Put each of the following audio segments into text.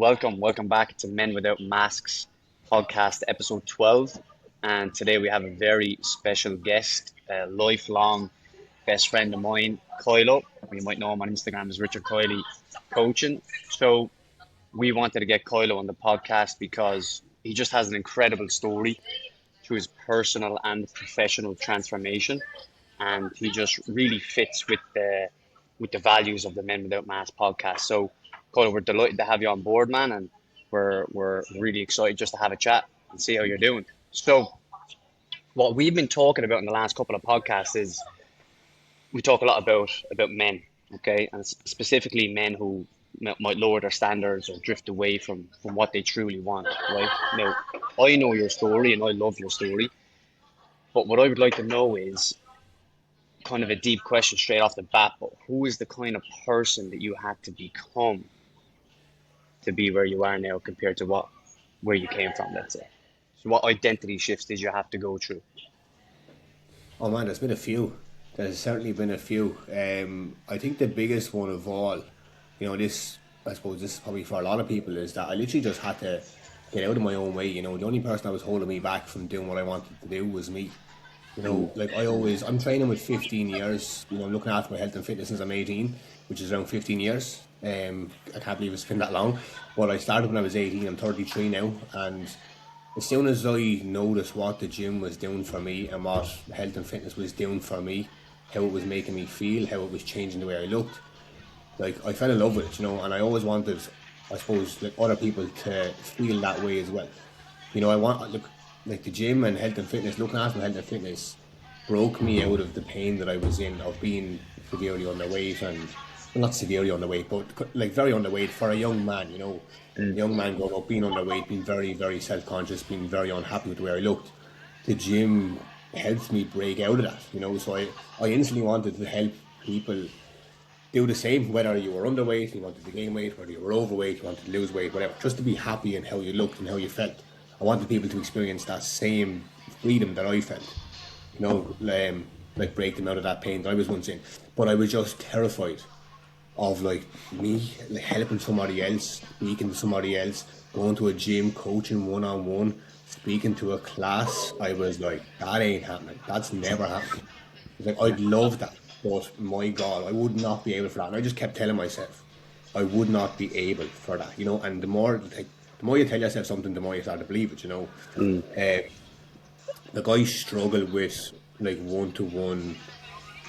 welcome back to Men Without Masks podcast, episode 12. And today we have a very special guest, a lifelong best friend of mine, Kylo. You might know him on Instagram as Richard Kiely Coaching. So we wanted to get Kylo on the podcast because he just has an incredible story through his personal and professional transformation. And he just really fits with the values of the Men Without Mask podcast. So, Colin, we're delighted to have you on board, man, and we're really excited just to have a chat and see how you're doing. So, what we've been talking about in the last couple of podcasts is we talk a lot about men, okay, and specifically men who might lower their standards or drift away from what they truly want, right? Now, I know your story and I love your story, but what I would like to know is kind of a deep question straight off the bat, but who is the kind of person that you had to become to be where you are now compared to where you came from, let's say? So what identity shifts did you have to go through? Oh man, there's been a few. There's certainly been a few. I think the biggest one of all, I suppose this is probably for a lot of people, is that I literally just had to get out of my own way. The only person that was holding me back from doing what I wanted to do was me. I'm training with 15 years, looking after my health and fitness since I'm 18, which is around 15 years. I can't believe it's been that long. But I started when I was 18, I'm 33 now, and as soon as I noticed what the gym was doing for me and what health and fitness was doing for me, how it was making me feel, how it was changing the way I looked, like I fell in love with it, and I always wanted, I suppose, like other people to feel that way as well. I want like the gym and health and fitness, looking after my health and fitness broke me out of the pain that I was in of being severely underweight and well, not severely underweight, but like very underweight for a young man, a young man growing up, being underweight, being very, very self-conscious, being very unhappy with the way I looked. The gym helped me break out of that, so I instantly wanted to help people do the same, whether you were underweight, you wanted to gain weight, whether you were overweight, you wanted to lose weight, whatever, just to be happy in how you looked and how you felt. I wanted people to experience that same freedom that I felt, like break them out of that pain that I was once in. But I was just terrified of like me like helping somebody else, speaking to somebody else, going to a gym, coaching one-on-one, speaking to a class. I was like, that ain't happening. That's never happening. Like, I'd love that, but my God, I would not be able for that. And I just kept telling myself I would not be able for that, and the more you tell yourself something, the more you start to believe it, Like I struggle with like one-to-one,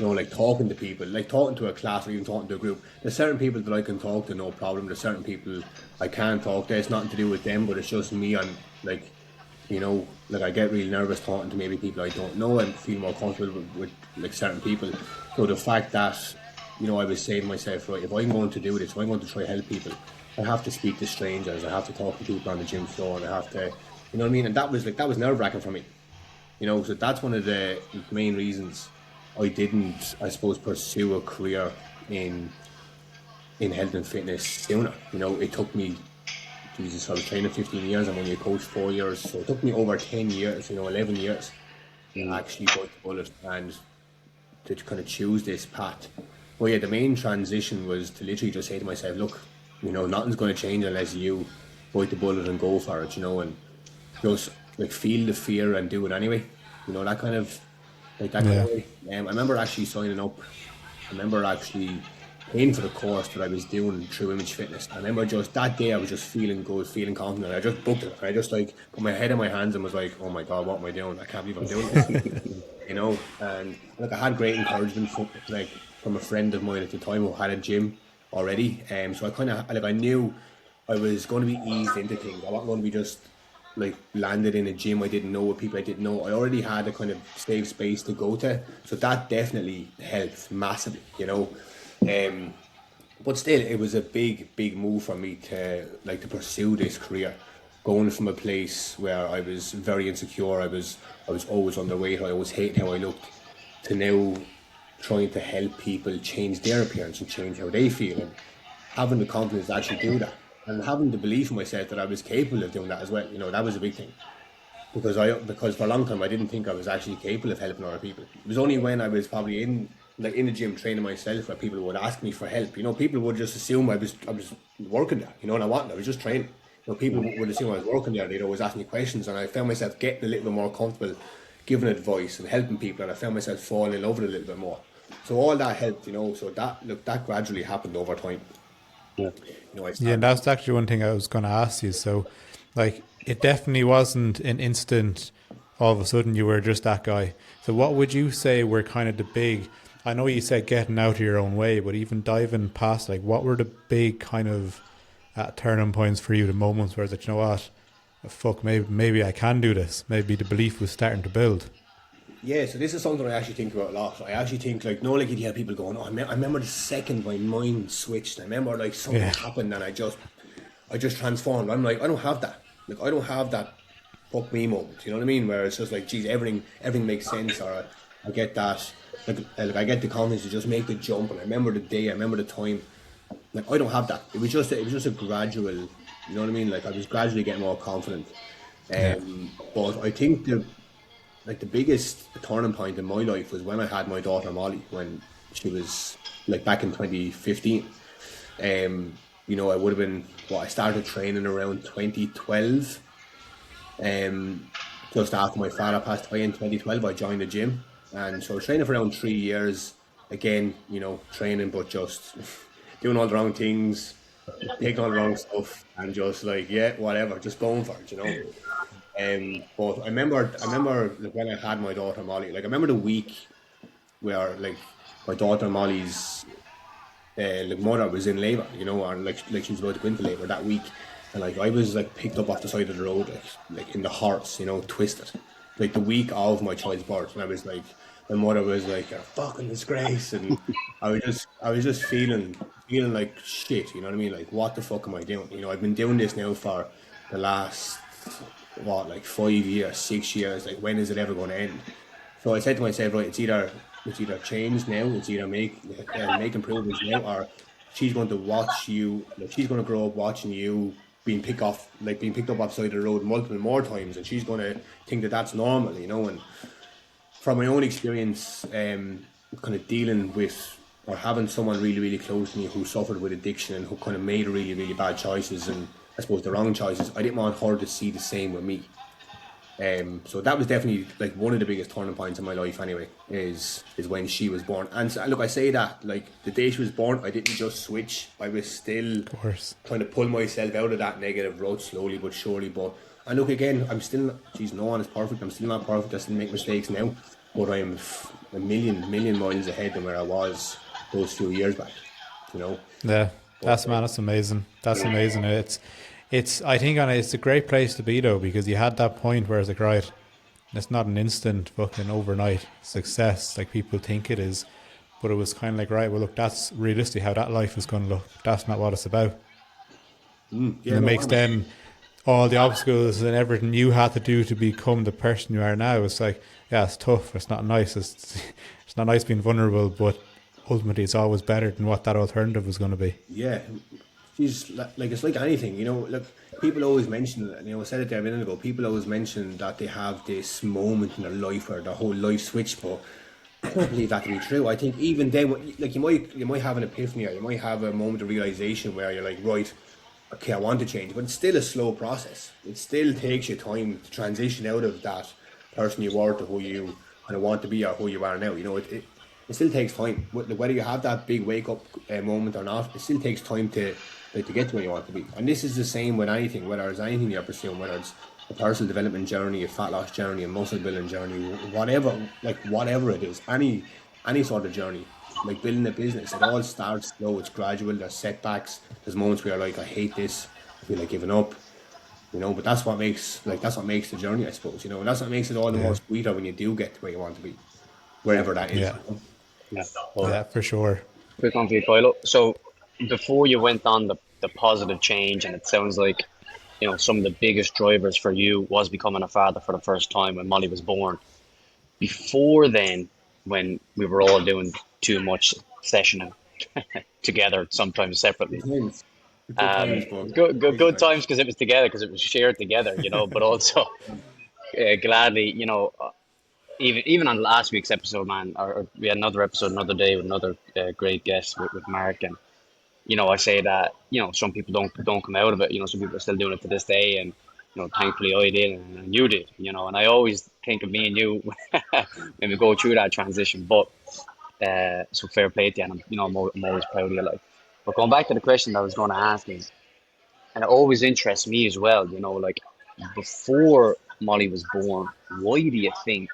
like talking to people, like talking to a class or even talking to a group. There's certain people that I can talk to, no problem. There's certain people I can't talk to. It's nothing to do with them, but it's just me. I'm like, like I get really nervous talking to maybe people I don't know and feel more comfortable with like certain people. So the fact that, I was saying to myself, right, if I'm going to do this, if I'm going to try to help people, I have to speak to strangers, I have to talk to people on the gym floor, and I have to, you know what I mean? And that was nerve-wracking for me. So that's one of the main reasons I didn't, I suppose, pursue a career in health and fitness sooner. It took me, Jesus, I was training 15 years, I'm only a coach 4 years, so it took me over 10 years, 11 years to actually bite the bullet and to kind of choose this path. But yeah, the main transition was to literally just say to myself, look, nothing's going to change unless you bite the bullet and go for it, and just like feel the fear and do it anyway. That kind of way. I remember actually signing up. I remember actually paying for the course that I was doing through Image Fitness. I remember just that day I was just feeling good, feeling confident. I just booked it. I just like put my head in my hands and was like, oh my God, what am I doing? I can't believe I'm doing this. And like I had great encouragement from a friend of mine at the time who had a gym already. So I kind of like I knew I was going to be eased into things. I wasn't going to be just like landed in a gym I didn't know, with people I didn't know. I already had a kind of safe space to go to, so that definitely helped massively, but still it was a big move for me to pursue this career, going from a place where I was very insecure, I was always underweight, I always hated how I looked, to now trying to help people change their appearance and change how they feel, and having the confidence to actually do that, and having the belief in myself that I was capable of doing that as well. That was a big thing, because for a long time I didn't think I was actually capable of helping other people. It was only when I was probably in like in the gym training myself, where people would ask me for help. People would just assume I was working there. And I was just training. People would assume I was working there. They'd always ask me questions, and I found myself getting a little bit more comfortable, giving advice and helping people, and I found myself falling in love with it a little bit more. So all that helped. So that gradually happened over time. Yeah. I Yeah, and started. that's actually one thing I was going to ask you. So, like, it definitely wasn't an instant, all of a sudden you were just that guy. So, what would you say were kind of the big, I know you said getting out of your own way, but even diving past, like, what were the big kind of turning points for you, the moments where it's like, you know what, fuck, maybe I can do this. Maybe the belief was starting to build. Yeah, so this is something I actually think about a lot. I actually think like no, like you hear people going, "Oh, I remember the second my mind switched. I remember like something Yeah. happened and I just transformed." I'm like, I don't have that. Like I don't have that fuck me moment. You know what I mean? Where it's just like, geez, everything makes sense, or I get that. Like I get the confidence to just make the jump, and I remember the day, I remember the time. Like I don't have that. It was just a gradual. You know what I mean? Like I was gradually getting more confident. Yeah. But I think the biggest turning point in my life was when I had my daughter Molly, when she was like back in 2015. I would have been, I started training around 2012. Um, just after my father passed away in 2012, I joined the gym, and so I was training for around 3 years. Again, training, but just doing all the wrong things, taking all the wrong stuff, and just like, yeah, whatever, just going for it. But I remember like, when I had my daughter Molly. Like I remember the week where like my daughter Molly's like mother was in labour, or like she was about to go into labour that week, and like I was like picked up off the side of the road, like in the hearts, twisted, like the week of my child's birth, and I was like, my mother was like, "A fucking disgrace," and I was just feeling like shit, you know what I mean? Like what the fuck am I doing? I've been doing this now for the last like 5 years, 6 years. Like when is it ever going to end? So I said to myself, right, it's either change now, it's either make improvements now, or she's going to watch you, like she's going to grow up watching you being picked up outside the road multiple more times, and she's going to think that that's normal. And from my own experience, kind of dealing with or having someone really, really close to me who suffered with addiction and who kind of made really, really bad choices, and I suppose the wrong choices, I didn't want her to see the same with me. So that was definitely like one of the biggest turning points in my life. Anyway, is when she was born. And look, I say that like the day she was born, I didn't just switch. I was still Of course. trying to pull myself out of that negative road slowly but surely. But and look again, I'm still. Geez, no one is perfect. I'm still not perfect. I still make mistakes now, but I'm a million miles ahead than where I was those few years back. You know. Yeah, But man, that's amazing. That's amazing. It's. I think, it's a great place to be though, because you had that point where it's like, right, it's not an instant fucking overnight success like people think it is, but it was kind of like, right, well, look, that's realistically how that life is going to look. That's not what it's about, and yeah, it no, makes then all the obstacles and everything you had to do to become the person you are now. It's like, yeah, it's tough. It's not nice. It's not nice being vulnerable, but ultimately, it's always better than what that alternative was going to be. yeah, she's like it's like anything. Look, people always mention it. I said it there a minute ago. People always mention that they have this moment in their life where their whole life switch, but I don't believe that to be true. I think even then, like you might have an epiphany, or you might have a moment of realization where you're like, right, okay, I want to change, but it's still a slow process. It still takes you time to transition out of that person you were to who you kind of want to be or who you are now. It still takes time. Whether you have that big wake up moment or not, it still takes time to get to where you want to be. And this is the same with anything, whether it's anything you're pursuing, whether it's a personal development journey, a fat loss journey, a muscle building journey, whatever it is, any sort of journey, like building a business, it all starts slow. It's gradual. There's setbacks. There's moments where you're like, I hate this. I feel like giving up. But that's what makes the journey, I suppose. And that's what makes it all the more Yeah, sweeter when you do get to where you want to be, wherever that is. yeah, Yeah. Well, yeah, for sure. quick on for you, Kylo. So before you went on the positive change, and it sounds like, some of the biggest drivers for you was becoming a father for the first time when Molly was born. Before then, when we were all doing too much sessioning together, sometimes Good separately, times. Good times, but crazy good times times. because it was together, because it was shared together, but also gladly, even on last week's episode, man, or we had another episode another day with another great guest with Mark, and I say that some people don't come out of it. Some people are still doing it to this day, and thankfully I did and you did. And I always think of me and you when we go through that transition. But so fair play to you, and I'm always proud of you. Like, but going back to the question that I was going to ask is, and it always interests me as well. Like before Molly was born, why do you think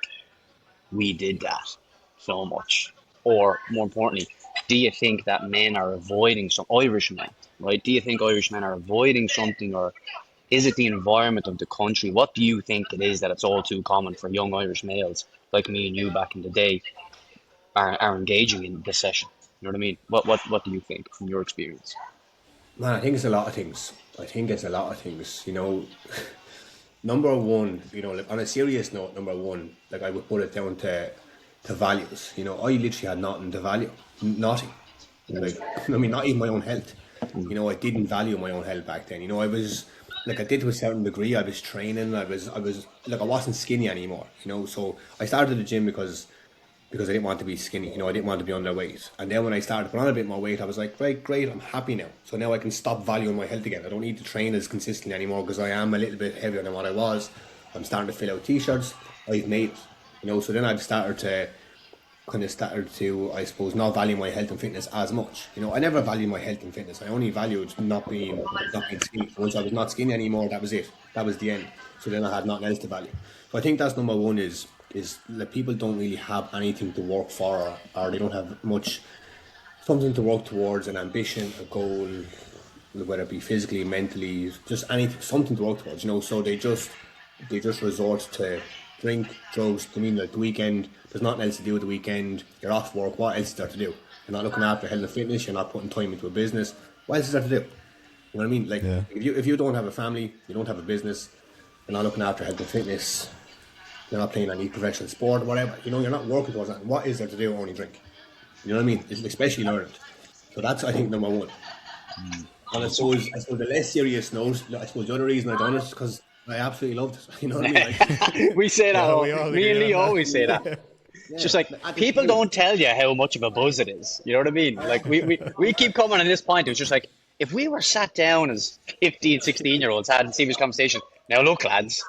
we did that so much? Or more importantly, do you think that men are avoiding some Irish men, right? Do you think Irish men are avoiding something, or is it the environment of the country? What do you think it is that it's all too common for young Irish males like me and you back in the day are engaging in this session? You know what I mean? What do you think from your experience? Man, I think it's a lot of things. I think it's a lot of things. Number one, like on a serious note, number one, like I would put it down to values. I literally had nothing to value, nothing. Like, I mean, not even my own health. I didn't value my own health back then. I was like, I did to a certain degree. I was training. I was like, I wasn't skinny anymore. So I started the gym because I didn't want to be skinny. I didn't want to be underweight. And then when I started to put on a bit more weight, I was like, right, great, I'm happy now. So now I can stop valuing my health again. I don't need to train as consistently anymore because I am a little bit heavier than what I was. I'm starting to fill out t-shirts. I've made it. So then I've started to, I suppose, not value my health and fitness as much. I never valued my health and fitness. I only valued not being skinny. Once I was not skinny anymore, that was it. That was the end. So then I had nothing else to value. So I think that's number one is that people don't really have anything to work for, or they don't have much something to work towards, an ambition, a goal, whether it be physically, mentally, just anything, something to work towards. So they just resort to drink, drugs. I mean, like the weekend, there's nothing else to do at the weekend. You're off work. What else is there to do? You're not looking after health and fitness. You're not putting time into a business. What else is there to do? You know what I mean? Like, Yeah. if you don't have a family, you don't have a business, you're not looking after health and fitness, you're not playing any professional sport, whatever. You're not working towards that. What is there to do? Only drink. You know what I mean? Especially in Ireland. So that's, I think, number one. And I suppose the less serious note, I suppose the other reason I done it is because I absolutely loved it. You know what I mean? Like, We say that. Yeah, we all Me and agree Lee on always say that. that. It's just like at the people time, don't tell you how much of a buzz it is. You know what I mean? Like we keep coming on this point. It was just like if we were sat down as 15, 16-year-olds having a serious conversation. Now look, lads,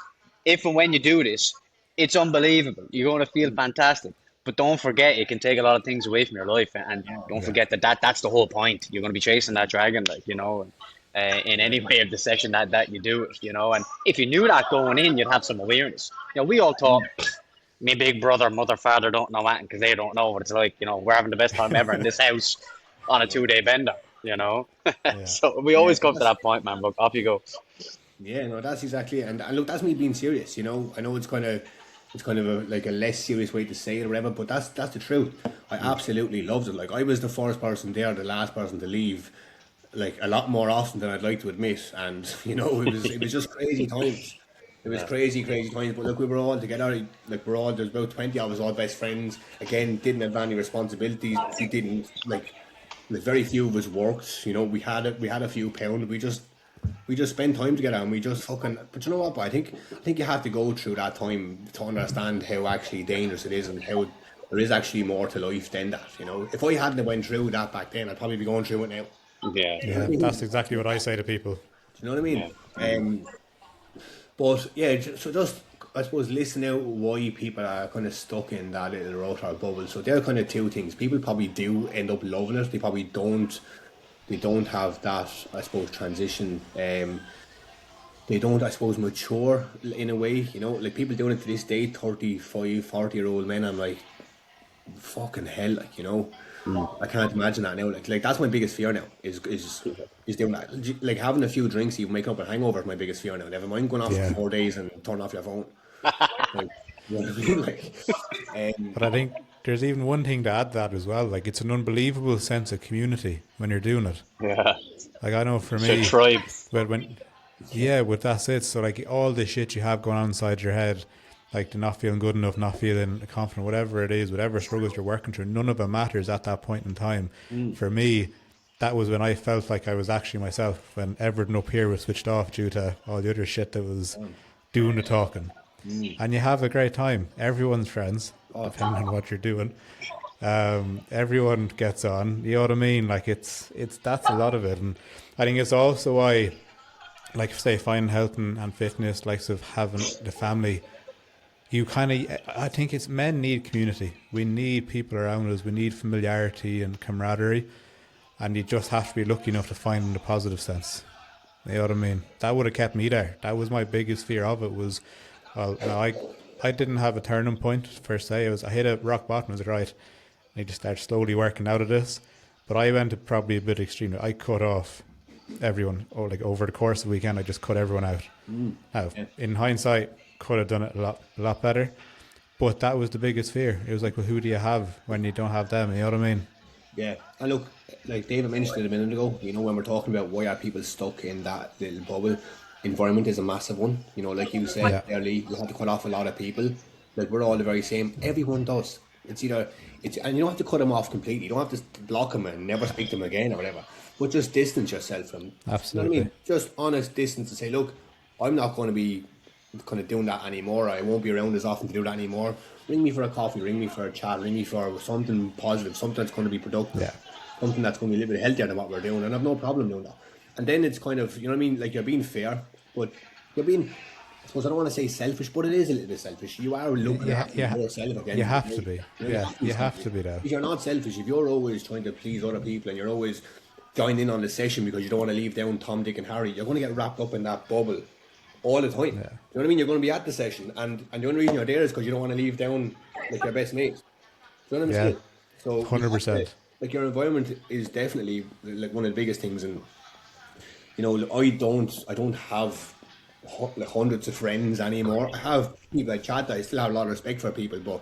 if and when you do this, it's unbelievable. You're going to feel fantastic. But don't forget, it can take a lot of things away from your life, and don't Yeah. forget that's the whole point. You're going to be chasing that dragon, in any way of the session that you do it, And if you knew that going in, you'd have some awareness. We all thought me big brother, mother, father don't know that because they don't know what it's like. We're having the best time ever in this house on a yeah, 2-day bender. Yeah. So we yeah, always come to that point, man. But off you go. yeah. No, that's exactly it. And look, that's me being serious. I know it's kind of like a less serious way to say it or whatever, but that's the truth. I absolutely loved it. Like I was the first person there, the last person to leave, like a lot more often than I'd like to admit. And it was just crazy times. It was Yeah. crazy, crazy times. But look, we were all together. Like there's about 20 of us, all best friends. Again, didn't have any responsibilities. We didn't like very few of us worked. We had a few pound. We just spent time together and we just fucking. But you know what? But I think you have to go through that time to understand how actually dangerous it is and how there is actually more to life than that. If I hadn't went through that back then, I'd probably be going through it now. Yeah. You know what Yeah, I mean? that's exactly what I say to people. Do you know what I mean? Yeah. But yeah, so just I suppose listen out why people are kind of stuck in that little rut or bubble. So there are kind of two things. People probably do end up loving it. They probably don't. They don't have that, I suppose, transition. They don't, I suppose, mature in a way. Like people doing it to this day, 35, 40-year-old men. I'm like, fucking hell, I can't imagine that now. Like that's my biggest fear now is doing that. Like having a few drinks, even making up a hangover is my biggest fear now. Never mind going off Yeah. for 4 days and turn off your phone. Like, you know what I mean? But I think there's even one thing to add to that as well. Like it's an unbelievable sense of community when you're doing it. Yeah. Like I know for So me, tribe. when yeah, with that's it. So like all the shit you have going on inside your head, like the not feeling good enough, not feeling confident, whatever it is, whatever struggles you're working through, none of it matters at that point in time. For me, that was when I felt like I was actually myself. When everything up here was switched off due to all the other shit that was doing the talking. and you have a great time. Everyone's friends, depending on what you're doing. Everyone gets on. You know what I mean? Like it's that's a lot of it, and I think it's also why, like say, finding health and fitness, like of having the family. You kind of, I think it's men need community. We need people around us. We need familiarity and camaraderie, and you just have to be lucky enough to find in the positive sense. You know what I mean? That would have kept me there. That was my biggest fear of it. Was, well, no, I didn't have a turning point per se. I hit a rock bottom. I was like, right, I need to start slowly working out of this. But I went probably a bit extreme. I cut off everyone, or like over the course of the weekend, I just cut everyone out. Now, in hindsight, could have done it a lot better. But that was the biggest fear. It was like, well, who do you have when you don't have them? You know what I mean? Yeah, and look, like David mentioned it a minute ago, when we're talking about why are people stuck in that little bubble, environment is a massive one. Like you said earlier, you have to cut off a lot of people. Like we're all the very same. Everyone does. And you don't have to cut them off completely. You don't have to block them and never speak to them again or whatever. But just distance yourself from them. Absolutely. You know what I mean? Just honest distance to say, look, I'm not going to be kind of doing that anymore. I won't be around as often to do that anymore. Ring me for a coffee, ring me for a chat, ring me for something positive, something that's going to be productive, something that's going to be a little bit healthier than what we're doing, and I've no problem doing that. And then it's kind of, you know what I mean, like you're being fair, but you're being, I suppose I don't want to say selfish, but it is a little bit selfish. You are looking at yourself again. You have to be. You have to be that. If you're not selfish, if you're always trying to please other people and you're always joining in on the session because you don't want to leave down Tom, Dick and Harry, you're going to get wrapped up in that bubble all the time. You know what I mean? You're going to be at the session, and the only reason you're there is because you don't want to leave down like your best mates. Do you know what I'm saying? So 100%. Like your environment is definitely like one of the biggest things, and I don't have like hundreds of friends anymore. I have people I chat. I still have a lot of respect for people, but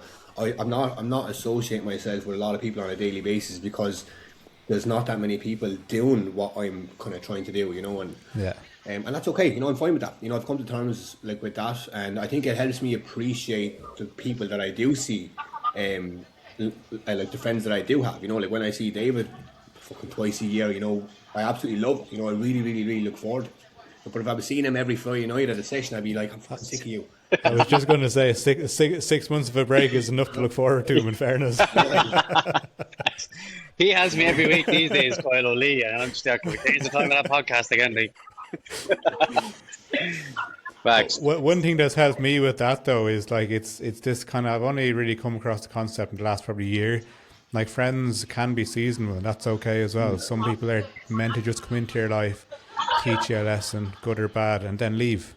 I'm not associating myself with a lot of people on a daily basis because there's not that many people doing what I'm kind of trying to do, and that's okay. I'm fine with that. I've come to terms like with that, and I think it helps me appreciate the people that I do see, like the friends that I do have. Like when I see David, fucking twice a year. I absolutely love it. I really, really, really look forward to it. But if I was seeing him every Friday night at a session, I'd be like, I'm fucking sick of you. I was just going to say, 6 months of a break is enough to look forward to, in fairness. He has me every week these days, Kyle O'Lee, and I'm just there. Can we change the time of that podcast again, Lee? Facts. One thing that's helped me with that, though, is like it's this kind of, I've only really come across the concept in the last probably year. Like friends can be seasonal, and that's okay as well. Some people are meant to just come into your life, teach you a lesson, good or bad, and then leave.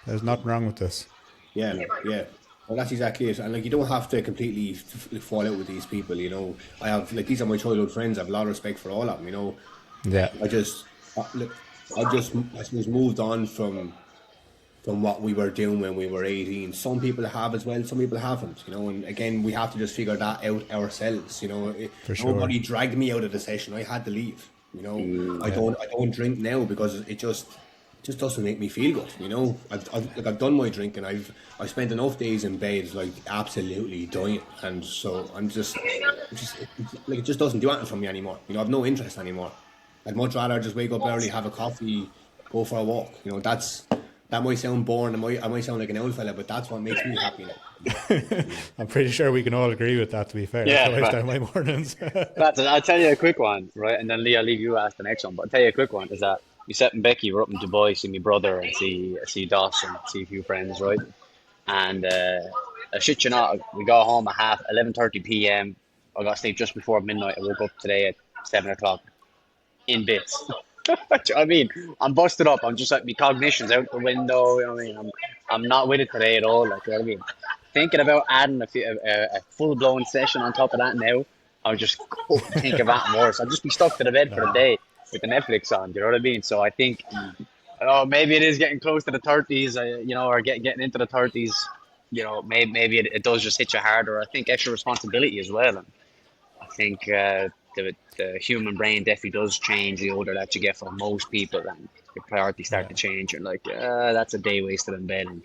There's nothing wrong with this. Yeah. Well, that's exactly it. And like, you don't have to completely fall out with these people. I have these are my childhood friends. I have a lot of respect for all of them. Yeah. I suppose moved on from what we were doing when we were 18. Some people have as well, some people haven't, and again, we have to just figure that out ourselves. For sure. Nobody dragged me out of the session. I had to leave. I don't drink now because it just doesn't make me feel good. I've done my drinking. I've spent enough days in bed like absolutely dying, and so I'm just like, it just doesn't do anything for me anymore. I've no interest anymore. I'd much rather just wake up early, have a coffee, go for a walk. That might sound boring. I might sound like an old fella, but that's what makes me happy now. I'm pretty sure we can all agree with that, to be fair. Yeah, that's how I start my mornings. I'll tell you a quick one, right? And then Lee, I'll leave you ask the next one. But I'll tell you a quick one is that Yusef and Becky were up in Dubai, see my brother and see Doss and see a few friends, right? And I shit you not, we got home at 11:30 p.m. I got to sleep just before midnight. I woke up today at 7 o'clock in bits. Do you know what I mean? I'm busted up. I'm just like, my cognition's out the window. You know what I mean? I'm not with it today at all. Like, you know what I mean? Thinking about adding a full blown session on top of that now, I'll just think of that more. So I'll just be stuck to the bed for the day with the Netflix on. Do you know what I mean? So I think, maybe it is getting close to the 30s, or getting into the 30s. Maybe it does just hit you harder. I think extra responsibility as well. And I think the human brain definitely does change the older that you get for most people, and your priorities start to change. You're like, that's a day wasted in bed, and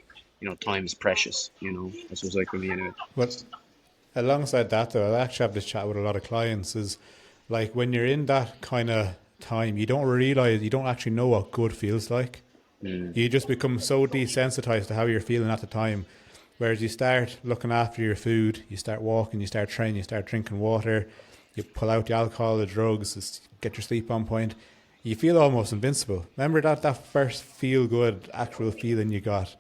time is precious. This was like for me anyway. But alongside that, though, I actually have this chat with a lot of clients. Is like when you're in that kind of time, you don't actually know what good feels like. You just become so desensitized to how you're feeling at the time. Whereas you start looking after your food, you start walking, you start training, you start drinking water, you pull out the alcohol, the drugs, get your sleep on point, you feel almost invincible. Remember that first feel good actual feeling you got?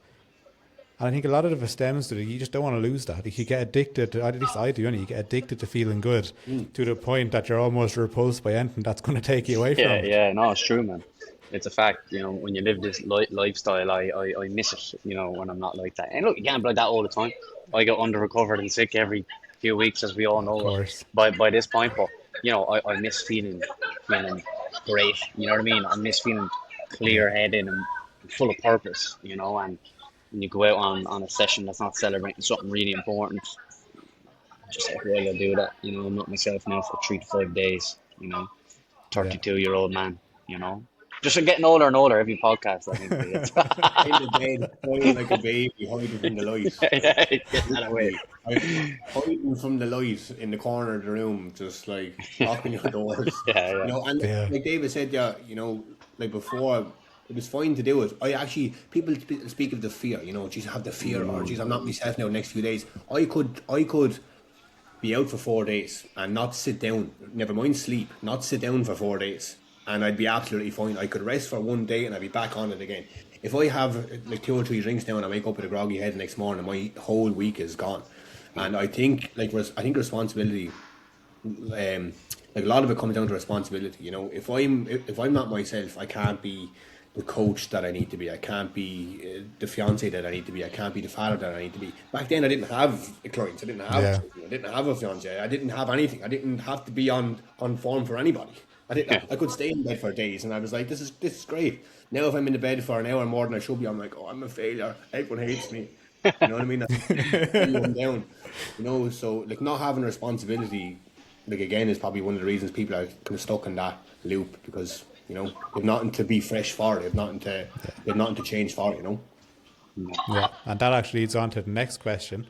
And I think a lot of it stems to it. You just don't want to lose that. You get addicted to, at least I do, you get addicted to feeling good to the point that you're almost repulsed by anything that's going to take you away Yeah, from it. yeah, no, it's true, man. It's a fact, when you live this lifestyle, I miss it, when I'm not like that. And look, you can't be like that all the time. I get under recovered and sick every few weeks, as we all Of know course. by this point. But, I miss feeling great, you know what I mean? I miss feeling Yeah. clear-headed and full of purpose, and when you go out on a session that's not celebrating something really important, just like, why I do that? I'm not myself now for 3 to 5 days, Yeah. 32-year-old man, you know. Just getting older and older every podcast, I think. It's In the bed, crying like a baby, hiding from the light. Like, yeah, getting that away. literally, hiding from the light in the corner of the room, just like locking your doors. Yeah, yeah. And Yeah. like David said, yeah, like before, it was fine to do it. People speak of the fear, geez, I have the fear, or geez, I'm not myself now the next few days. I could be out for 4 days and not sit down, never mind sleep, not sit down for 4 days, and I'd be absolutely fine. I could rest for one day and I'd be back on it again. If I have like 2 or 3 drinks now and I wake up with a groggy head the next morning, my whole week is gone. And I think responsibility, like a lot of it comes down to responsibility. If I'm not myself, I can't be the coach that I need to be. I can't be the fiance that I need to be. I can't be the father that I need to be. Back then, I didn't have clients. I didn't have Yeah. children. I didn't have a fiance. I didn't have anything. I didn't have to be on form for anybody. I didn't. Yeah. I could stay in bed for days, and I was like, this is great. Now, if I'm in the bed for an hour more than I should be, I'm like, oh, I'm a failure. Everyone hates me. You know what I mean? I'm down. So like not having responsibility, like again, is probably one of the reasons people are kind of stuck in that loop because they've nothing to be fresh for. They've nothing to change for. Yeah. And that actually leads on to the next question.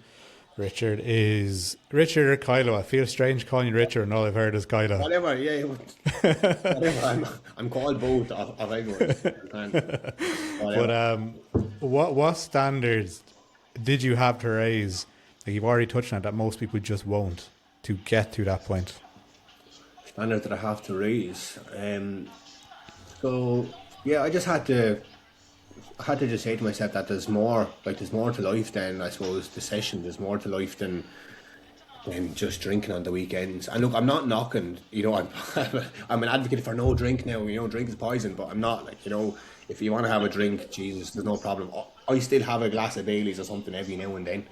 Richard or Kylo? I feel strange calling you Richard and all I've heard is Kylo. Whatever, yeah, whatever. I'm called both of everyone. And whatever. But what standards did you have to raise? Like you've already touched on it, that most people just won't to get to that point. Standard that I have to raise. So yeah, I just had to. I had to just say to myself that there's more to life than I suppose the session. There's more to life than just drinking on the weekends. And look, I'm not knocking. I'm an advocate for no drink now. Drink is poison, but I'm not if you want to have a drink, Jesus, there's no problem. I still have a glass of Baileys or something every now and then.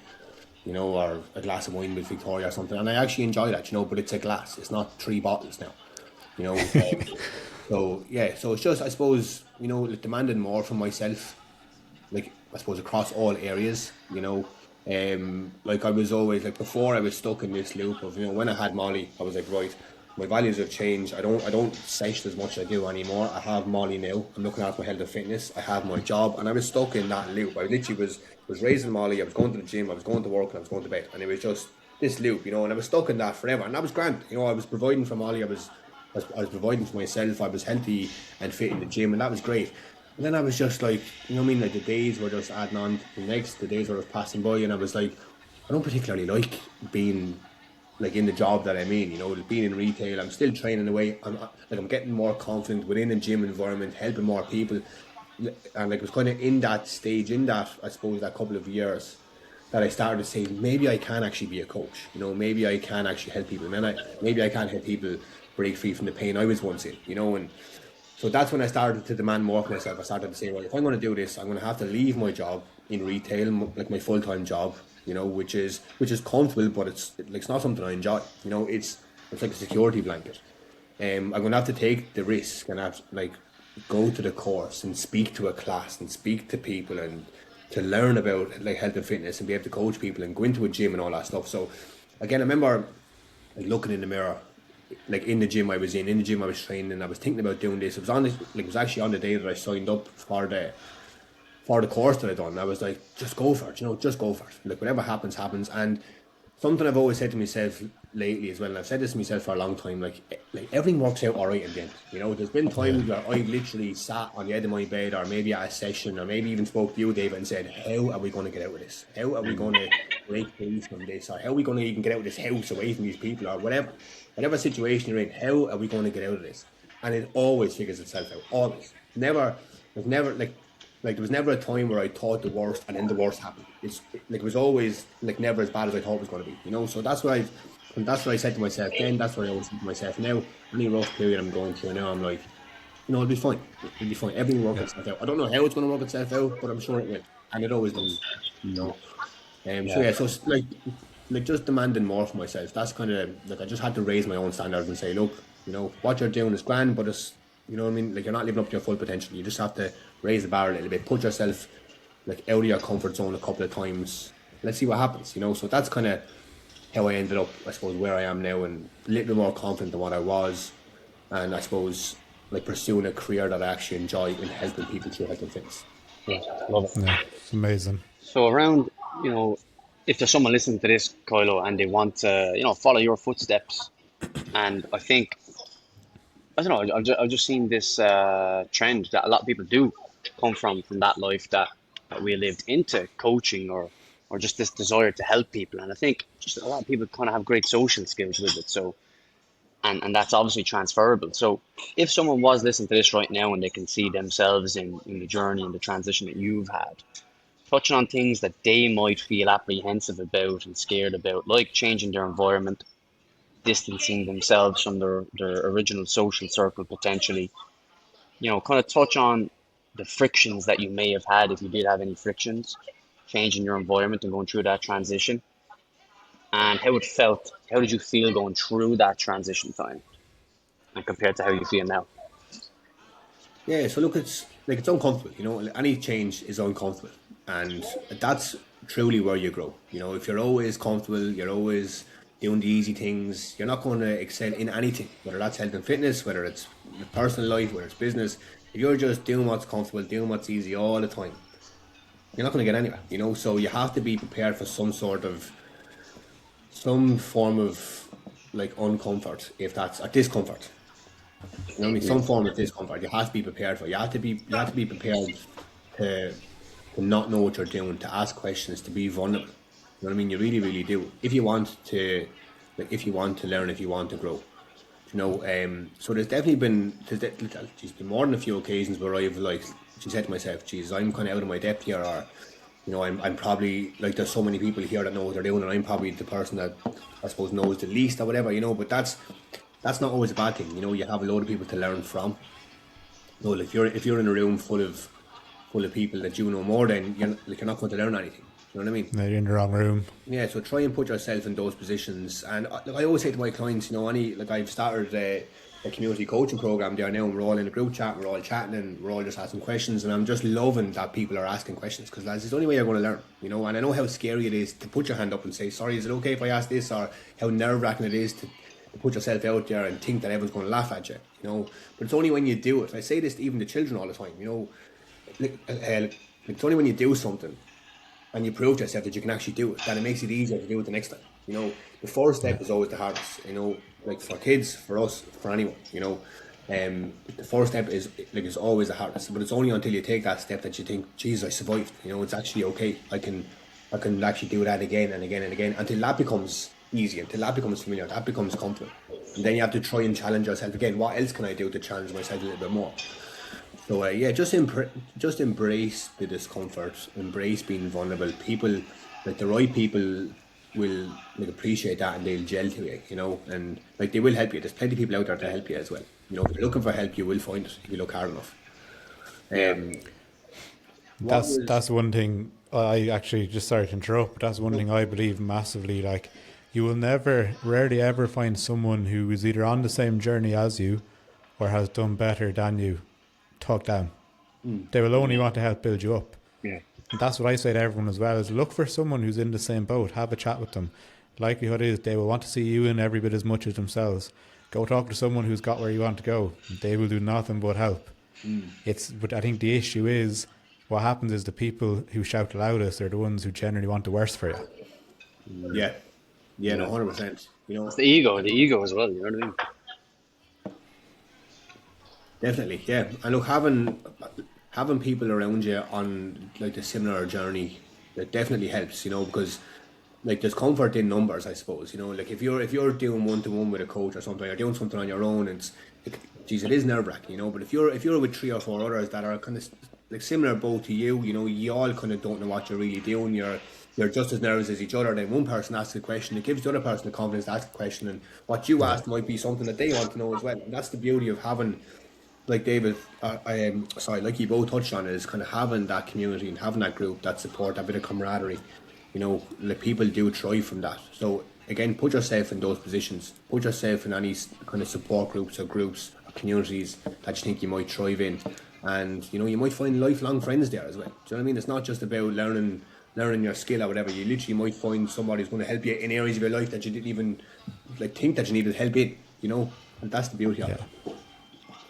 Or a glass of wine with Victoria or something, and I actually enjoy that. But it's a glass. It's not 3 bottles now. So yeah, so it's just I suppose like demanding more from myself, like I suppose across all areas. Like I was always like before I was stuck in this loop of when I had Molly, I was like right, my values have changed. I don't sesh as much as I do anymore. I have Molly now. I'm looking after my health and fitness. I have my job, and I was stuck in that loop. I literally was raising Molly. I was going to the gym. I was going to work, and I was going to bed, and it was just this loop, and I was stuck in that forever. And that was grand. I was providing for Molly. I was providing for myself. I was healthy and fit in the gym, and that was great. And then I was just like, like the days were just adding on to the next. The days were just passing by, and I was like, I don't particularly like being like in the job that I'm in, being in retail. I'm still training away. I'm getting more confident within a gym environment, helping more people, and like it was kind of in that stage, I suppose that couple of years that I started to say maybe I can actually be a coach. Maybe I can actually help people, and maybe I can help people break free from the pain I was once in. And so that's when I started to demand more for myself. I started to say, well, if I'm going to do this, I'm going to have to leave my job in retail, like my full-time job, which is comfortable, but it's not something I enjoy. It's like a security blanket. I'm going to have to take the risk and have to, like, go to the course and speak to a class and speak to people and to learn about like health and fitness and be able to coach people and go into a gym and all that stuff. So again, I remember like looking in the mirror, like in the gym I was training, and I was thinking about doing this. It was actually on the day that I signed up for the course that I done. I was like, just go for it, just go for it. Like whatever happens. And something I've always said to myself lately as well, and I've said this to myself for a long time, like everything works out all right in the end. You know, there's been Yeah. times where I've literally sat on the edge of my bed, or maybe at a session, or maybe even spoke to you, David, and said, how are we going to get out of this? How are we going to break free from this? Or how are we going to even get out of this house away from these people, or whatever situation you're in, how are we going to get out of this? And it always figures itself out. Always. Never like there was never a time where I thought the worst and then the worst happened. It was always like never as bad as I thought it was going to be. You know, so that's what I said to myself then. That's what I always say to myself now. Any rough period I'm going through now, I'm like, it'll be fine. It'll be fine. Everything will work itself out. I don't know how it's going to work itself out, but I'm sure it will, and it always does. You know. So Yeah. yeah, so it's like just demanding more for myself. That's kind of like I just had to raise my own standards and say, look, you know, what you're doing is grand, but it's, you know what I mean, like you're not living up to your full potential. You just have to raise the bar a little bit, put yourself like out of your comfort zone a couple of times. Let's see what happens, you know. So that's kind of how I ended up, I suppose, where I am now, and a little bit more confident than what I was, and I suppose like pursuing a career that I actually enjoy in helping people through health and fitness. Yeah, love it. Yeah. It's amazing. So around, you know, if there's someone listening to this, Kylo, and they want to, follow your footsteps, and I don't know, I've just seen this trend that a lot of people do come from that life that we lived into coaching or just this desire to help people. And I think just a lot of people kind of have great social skills with it. So, and that's obviously transferable. So if someone was listening to this right now and they can see themselves in the journey and the transition that you've had, touching on things that they might feel apprehensive about and scared about, like changing their environment, distancing themselves from their original social circle potentially, kind of touch on the frictions that you may have had if you did have any frictions, changing your environment and going through that transition, and how it felt. How did you feel going through that transition time, and compared to how you feel now? Yeah, so look, it's uncomfortable. You know, any change is uncomfortable, and that's truly where you grow. You know, if you're always comfortable, you're always doing the easy things, you're not going to excel in anything. Whether that's health and fitness, whether it's your personal life, whether it's business. If you're just doing what's comfortable, doing what's easy all the time, you're not going to get anywhere. You know, so you have to be prepared for some form of like uncomfort, if that's a discomfort. You know what I mean? Yeah, Some form of discomfort. You have to be prepared for. You have to be prepared to to not know what you're doing, to ask questions, to be vulnerable. You know what I mean? You really, really do. If you want to, like, if you want to learn, if you want to grow. You know, so there's been more than a few occasions where I've like, she said to myself, "Geez, I'm kind of out of my depth here," or, you know, I'm probably like, there's so many people here that know what they're doing, and I'm probably the person that I suppose knows the least or whatever, you know. But that's not always a bad thing, you know. You have a load of people to learn from. You know, like if you're in a room full of people that you know more than, you're not going to learn anything. You know what I mean? No, you're in the wrong room. Yeah, so try and put yourself in those positions. And like I always say to my clients, you know, I've started a community coaching program there now, and we're all in a group chat, we're all chatting, and we're all just asking questions. And I'm just loving that people are asking questions, because that's the only way you're going to learn, you know. And I know how scary it is to put your hand up and say, "Sorry, is it okay if I ask this?" Or how nerve wracking it is to put yourself out there and think that everyone's going to laugh at you, you know. But it's only when you do it. I say this to even the children all the time, you know. It's only when you do something and you prove to yourself that you can actually do it, that it makes it easier to do it the next time. You know, the first step is always the hardest. You know, like for kids, for us, for anyone. You know, the first step is always the hardest. But it's only until you take that step that you think, "Geez, I survived." You know, it's actually okay. I can actually do that again and again and again until that becomes easy, until that becomes familiar, that becomes comfortable. And then you have to try and challenge yourself again. What else can I do to challenge myself a little bit more? So yeah, just embrace the discomfort, embrace being vulnerable. People, like the right people, will like appreciate that, and they'll gel to you, you know, and like they will help you. There's plenty of people out there to help you as well. You know, if you're looking for help, you will find it if you look hard enough. yeah, Um, what That's was one thing I actually, just sorry to interrupt, but that's one thing I believe massively. Like, you will rarely ever find someone who is either on the same journey as you or has done better than you talk down. They will only want to help build you up. yeah, And that's what I say to everyone as well, is look for someone who's in the same boat, have a chat with them. Likelihood is they will want to see you in every bit as much as themselves. Go talk to someone who's got where you want to go. They will do nothing but help. But I think the issue is, what happens is the people who shout the loudest are the ones who generally want the worst for you. yeah, Yeah, no, 100%. You It's know, the and ego as well. You know what definitely, yeah. And look, having people around you on like the similar journey, that definitely helps. You know, because like there's comfort in numbers, I suppose. You know, like if you're doing one to one with a coach or something, or doing something on your own, it's like, geez, it is nerve wracking. You know, but if you're with three or four others that are kind of like similar boat to you, you know, you all kind of don't know what you're really doing. You're just as nervous as each other. Then one person asks a question, it gives the other person the confidence to ask a question, and what you Yeah. asked might be something that they want to know as well. And that's the beauty of having, like David, sorry, like you both touched on, is kind of having that community and having that group, that support, that bit of camaraderie. You know, like people do thrive from that. So again, put yourself in those positions. Put yourself in any kind of support groups or communities that you think you might thrive in, and you know you might find lifelong friends there as well. Do you know what I mean? It's not just about learning your skill or whatever. You literally might find somebody who's going to help you in areas of your life that you didn't even like think that you needed help in. You know, and that's the beauty of Yeah. it.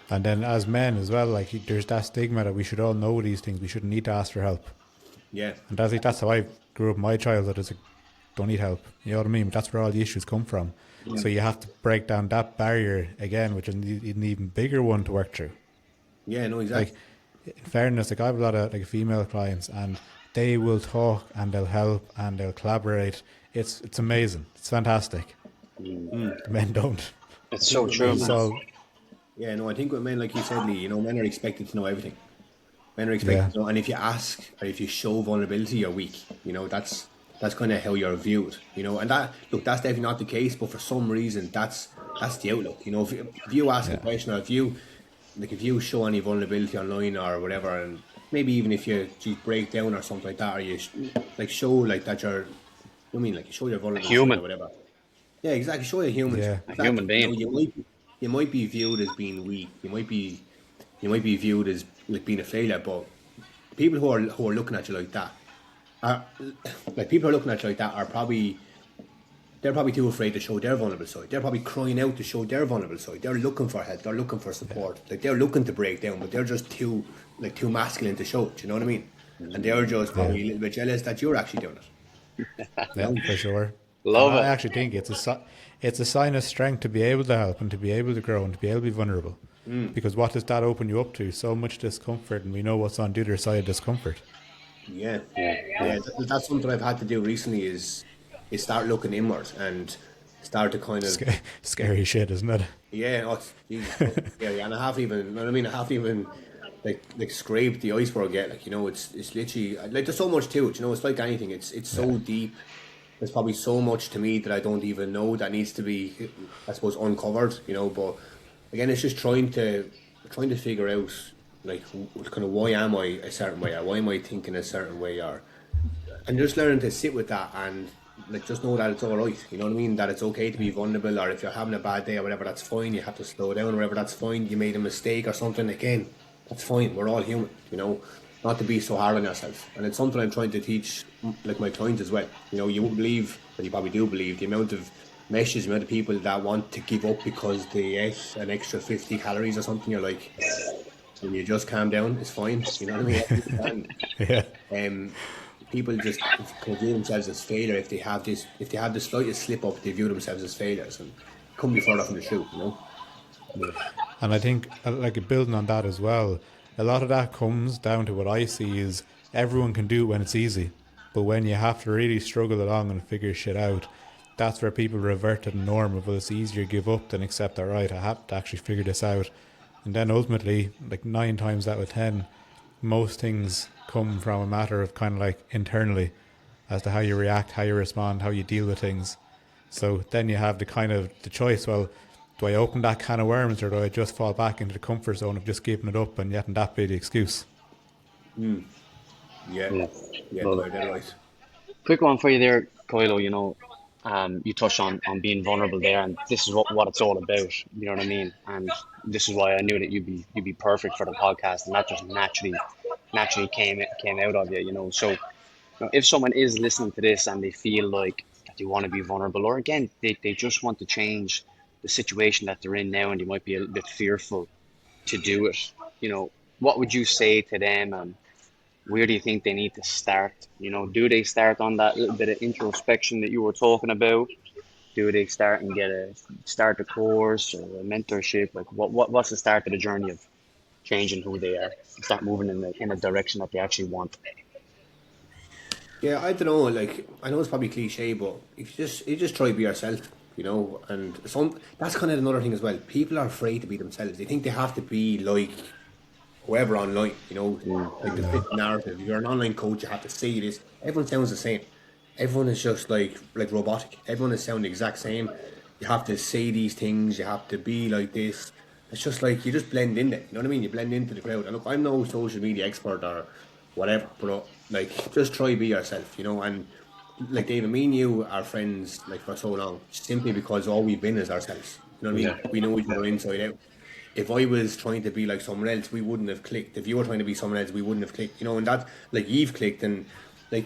And then as men as well, like there's that stigma that we should all know these things. We shouldn't need to ask for help. Yeah. And that's how I grew up in my childhood. Is like, don't need help. You know what I mean? But that's where all the issues come from. I So mean? you have to break down that barrier again, which is an even bigger one to work through. Yeah, no, Like, exactly. in fairness, like I have a lot of like female clients, and they will talk and they'll help and they'll collaborate. It's amazing. It's fantastic. Men don't. I It's think so with true, It's men, man. all yeah, no, I think with men, like you said, Lee, you know, men are expected to know everything. Men are yeah, expected to know, and if you ask or if you show vulnerability, you're weak. You know, that's kind of how you're viewed. You know, and that look, that's definitely not the case, but for some reason, that's the outlook. You know, if you ask a yeah, question or if you show any vulnerability online or whatever, and maybe even if you break down or something like that, or you like show like that you're, I mean, like you show your A vulnerable side or human, whatever. Yeah, exactly. Show a human yeah, side. a human Exactly. You know, being. you might be viewed as being weak. You might be viewed as like being a failure. But people who are looking at you like that are like people who are looking at you like that are probably they're probably too afraid to show their vulnerable side. They're probably crying out to show their vulnerable side. They're looking for help. They're looking for yeah, support. Like they're looking to break down, but they're just too masculine to show it. Do you know what I mean? And they're just yeah, probably a little bit jealous that you're actually doing it. You yeah, know? for sure. And Love I it. actually think it's a sign of strength to be able to help and to be able to grow and to be able to be vulnerable. Because what does that open you up to? So much discomfort, and we know what's on the other side of discomfort. Yeah, Yeah, yeah. yeah. That's something I've had to do recently is start looking inward and start to kind of Scary shit, isn't it? yeah. Oh, Jesus, fucking scary. And I haven't even, you know what I mean, I haven't even like scraped the iceberg yet. Like you know, it's literally like there's so much to it. You know, it's like anything. It's Yeah, so deep. There's probably so much to me that I don't even know that needs to be, I suppose, uncovered. You know, but again, it's just trying to figure out like kind of why am I a certain way or why am I thinking a certain way or and just learning to sit with that and like just know that it's all right. You know what I mean? That it's okay to be vulnerable, or if you're having a bad day or whatever, that's fine. You have to slow down, or whatever, that's fine. You made a mistake or something again, that's fine. We're all human, you know. Not to be so hard on yourself, and it's something I'm trying to teach like my clients as well. You know, you wouldn't believe, but you probably do believe the amount of messages, the amount of people that want to give up because they ate an extra 50 calories or something. You're like, when you just calm down, it's fine. You know what I mean? yeah, Um, people just kind of view themselves as failure if they have the slightest slip up, they view themselves as failures, and couldn't be further from the truth, you know. and I think like building on that as well. A lot of that comes down to what I see is everyone can do it when it's easy, but when you have to really struggle along and figure shit out, that's where people revert to the norm of well, it's easier to give up than accept that right. I have to actually figure this out, and then ultimately, like 9 times out of 10, most things come from a matter of kind of like internally as to how you react, how you respond, how you deal with things. So then you have the kind of the choice. Well, do I open that can of worms or do I just fall back into the comfort zone of just giving it up and letting that be the excuse? Yeah, Yeah, yeah, love no, it. you're dead right. Quick one for you there, Coilo. You touched on being vulnerable there, and this is what it's all about. You know what I mean? And this is why I knew that you'd be perfect for the podcast, and that just naturally came out of you. If someone is listening to this and they feel like that they want to be vulnerable, or again, they just want to change the situation that they're in now, and they might be a little bit fearful to do it. What would you say to them? Where do you think they need to start? Do they start on that little bit of introspection that you were talking about? Do they start and start a course or a mentorship? Like what's the start of the journey of changing who they are, start moving in a direction that they actually want? Yeah, I don't know. Like, I know it's probably cliche, but if you just try to be yourself, and some that's kind of another thing as well. People are afraid to be themselves. They think they have to be like whoever online, like the fit narrative. If you're an online coach, you have to say this. Everyone sounds the same. Everyone is just like robotic. Everyone is sound the exact same. You have to say these things. You have to be like this. It's just like you just blend in there. You know what I mean? You blend into the crowd. And look, I'm no social media expert or whatever, but like just try be yourself. And like David, me and you are friends like for so long simply because all we've been is ourselves. You know what I Yeah. mean? We know each other inside out. If I was trying to be like someone else, we wouldn't have clicked. If you were trying to be someone else, we wouldn't have clicked. And that's like you've clicked, and like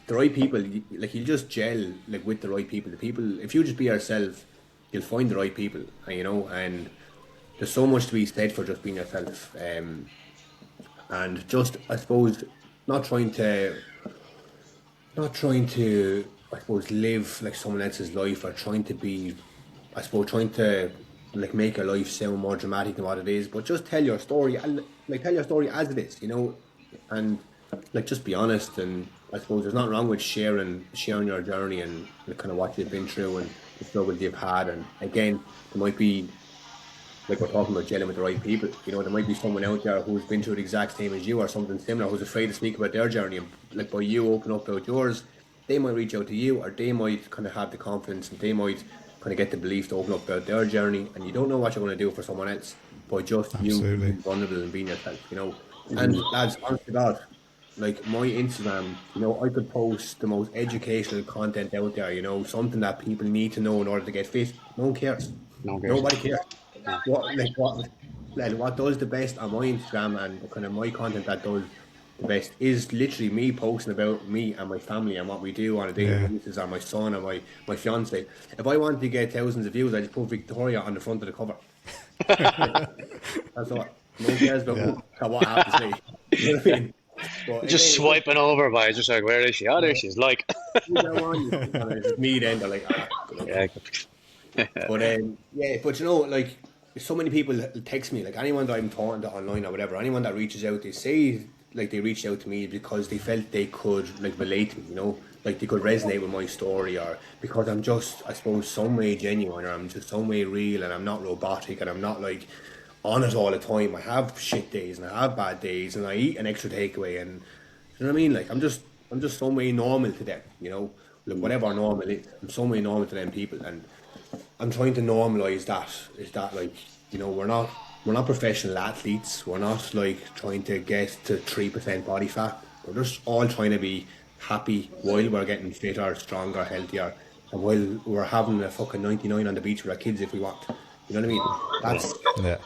the right people, like you'll just gel like with the right people. The people, if you just be yourself, you'll find the right people. And there's so much to be said for just being yourself. And just I suppose not trying to not trying to, I suppose, live like someone else's life or trying to be, I suppose, trying to like make your life sound more dramatic than what it is, but just tell your story and like tell your story as it is, and like just be honest. And I suppose there's nothing wrong with sharing your journey and the kind of what you've been through and the struggles you've had. And again, there might be like we're talking about gelling with the right people. There might be someone out there who's been through the exact same as you or something similar, who's afraid to speak about their journey. And like by you open up about yours, they might reach out to you, or they might kind of have the confidence and they might kind of get the belief to open up about their journey. And you don't know what you're going to do for someone else by just you Absolutely. being vulnerable and being yourself. And lads, honest to God, like my Instagram, I could post the most educational content out there, something that people need to know in order to get fit. No one cares. No girls. Nobody cares. What does the best on my Instagram and kind of my content that does the best is literally me posting about me and my family and what we do on a daily Yeah. basis, or my son or my fiance. If I want to get thousands of views, I just put Victoria on the front of the cover. That's all. No one cares about Yeah. what I have to say. You know what I mean? But Just again, it's just swiping over by just like, where is she? Oh, there she is. Like, you go on, you click on it. If it's me, then they're like, good luck. yeah, But yeah, but like so many people text me, like anyone that I'm talking to online or whatever, anyone that reaches out, they say like they reached out to me because they felt they could like relate to me, like they could resonate with my story, or because I'm just, I suppose, some way genuine, or I'm just some way real, and I'm not robotic, and I'm not like on it all the time. I have shit days and I have bad days, and I eat an extra takeaway, and you know what I mean? Like I'm just some way normal to them, like whatever normal is. I'm some way normal to them people, and I'm trying to normalize that. Is that like, we're not professional athletes. We're not like trying to get to 3% body fat. We're just all trying to be happy while we're getting fitter, stronger, healthier, and while we're having a fucking 99 on the beach with our kids if we want. You know what I mean? That's Yeah.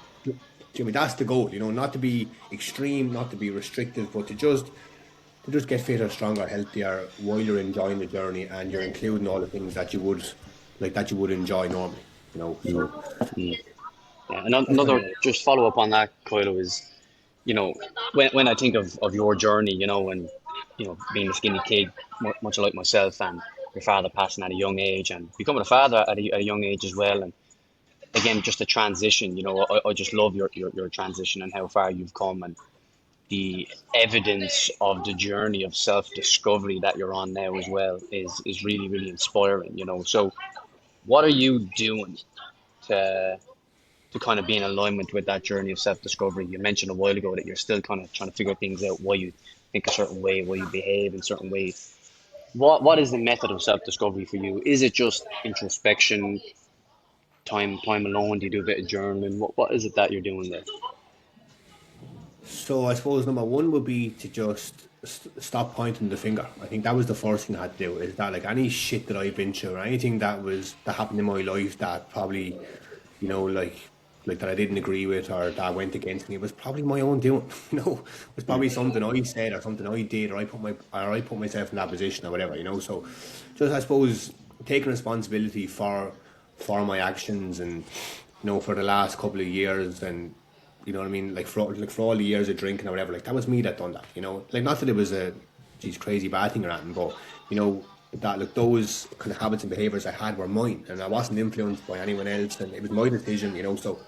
Jimmy. That's the goal. Not to be extreme, not to be restrictive, but to just get fitter, stronger, healthier while you're enjoying the journey and you're including all the things that you would enjoy normally. So yeah. that's kind Another of just follow up on that, Kylo, is when I think of your journey, and being a skinny kid, much like myself, and your father passing at a young age, and becoming a father at a young age as well, and again just the transition. I just love your transition and how far you've come, and the evidence of the journey of self discovery that you're on now as well is really really inspiring. So what are you doing to kind of be in alignment with that journey of self discovery? You mentioned a while ago that you're still kind of trying to figure things out, why you think a certain way, why you behave in certain ways. What is the method of self discovery for you? Is it just introspection, time alone? Do you do a bit of journaling? What is it that you're doing there? So I suppose number one would be to just stop pointing the finger. I think that was the first thing I had to do. Is that like any shit that I've been through, or anything that happened in my life that probably, like that I didn't agree with or that went against me, it was probably my own doing. It was probably something I said or something I did, or I put myself in that position or whatever. So just I suppose taking responsibility for my actions, and for the last couple of years. And you know what I mean? Like for all the years of drinking or whatever, like that was me that done that. Like not that it was a geez crazy bad thing or anything, but that look, those kind of habits and behaviors I had were mine, and I wasn't influenced by anyone else, and it was my decision, you know. So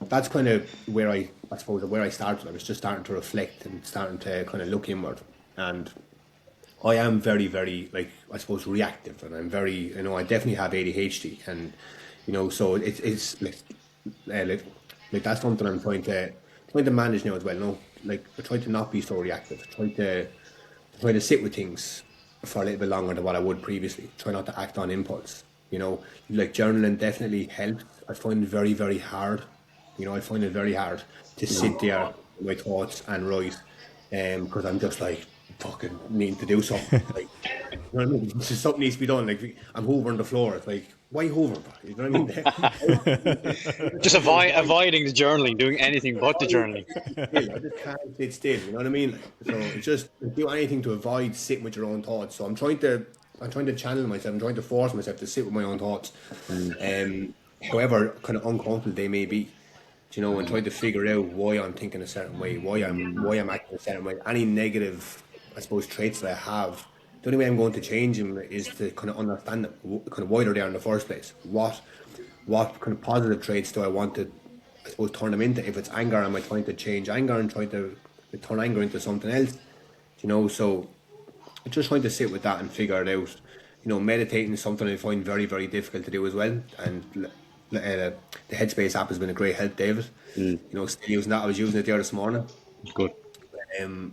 that's kind of where I suppose where I started. I was just starting to reflect and starting to kind of look inward, and I am very, very, like, I suppose, reactive, and I'm very, you know, I definitely have ADHD, and you know, so it's like that's something I'm trying to manage now as well. No, like I try to not be so reactive. Try to sit with things for a little bit longer than what I would previously. Try not to act on impulse. You know, like journaling definitely helps. I find it very, very hard. You know, I find it very hard to sit there with my thoughts and write, because I'm just like fucking needing to do something. Like, you know what I mean? Just something needs to be done. Like I'm hoovering the floor. It's like, why hoover? You know what I mean? Just avoiding the journaling, doing anything but the journaling. I just can't sit still. You know what I mean? Like, so it's just do anything to avoid sitting with your own thoughts. So I'm trying to channel myself. I'm trying to force myself to sit with my own thoughts, however kind of uncomfortable they may be. You know, and trying to figure out why I'm thinking a certain way, why I'm acting a certain way. Any negative, I suppose, traits that I have. The only way I'm going to change them is to kind of understand them, kind of why they're there in the first place. What kind of positive traits do I want to, I suppose, turn them into? If it's anger, am I trying to change anger and try to turn anger into something else? You know, so I'm just trying to sit with that and figure it out. You know, meditating is something I find very, very difficult to do as well. And the Headspace app has been a great help, David. You know, still using that. I was using it there this morning. Good.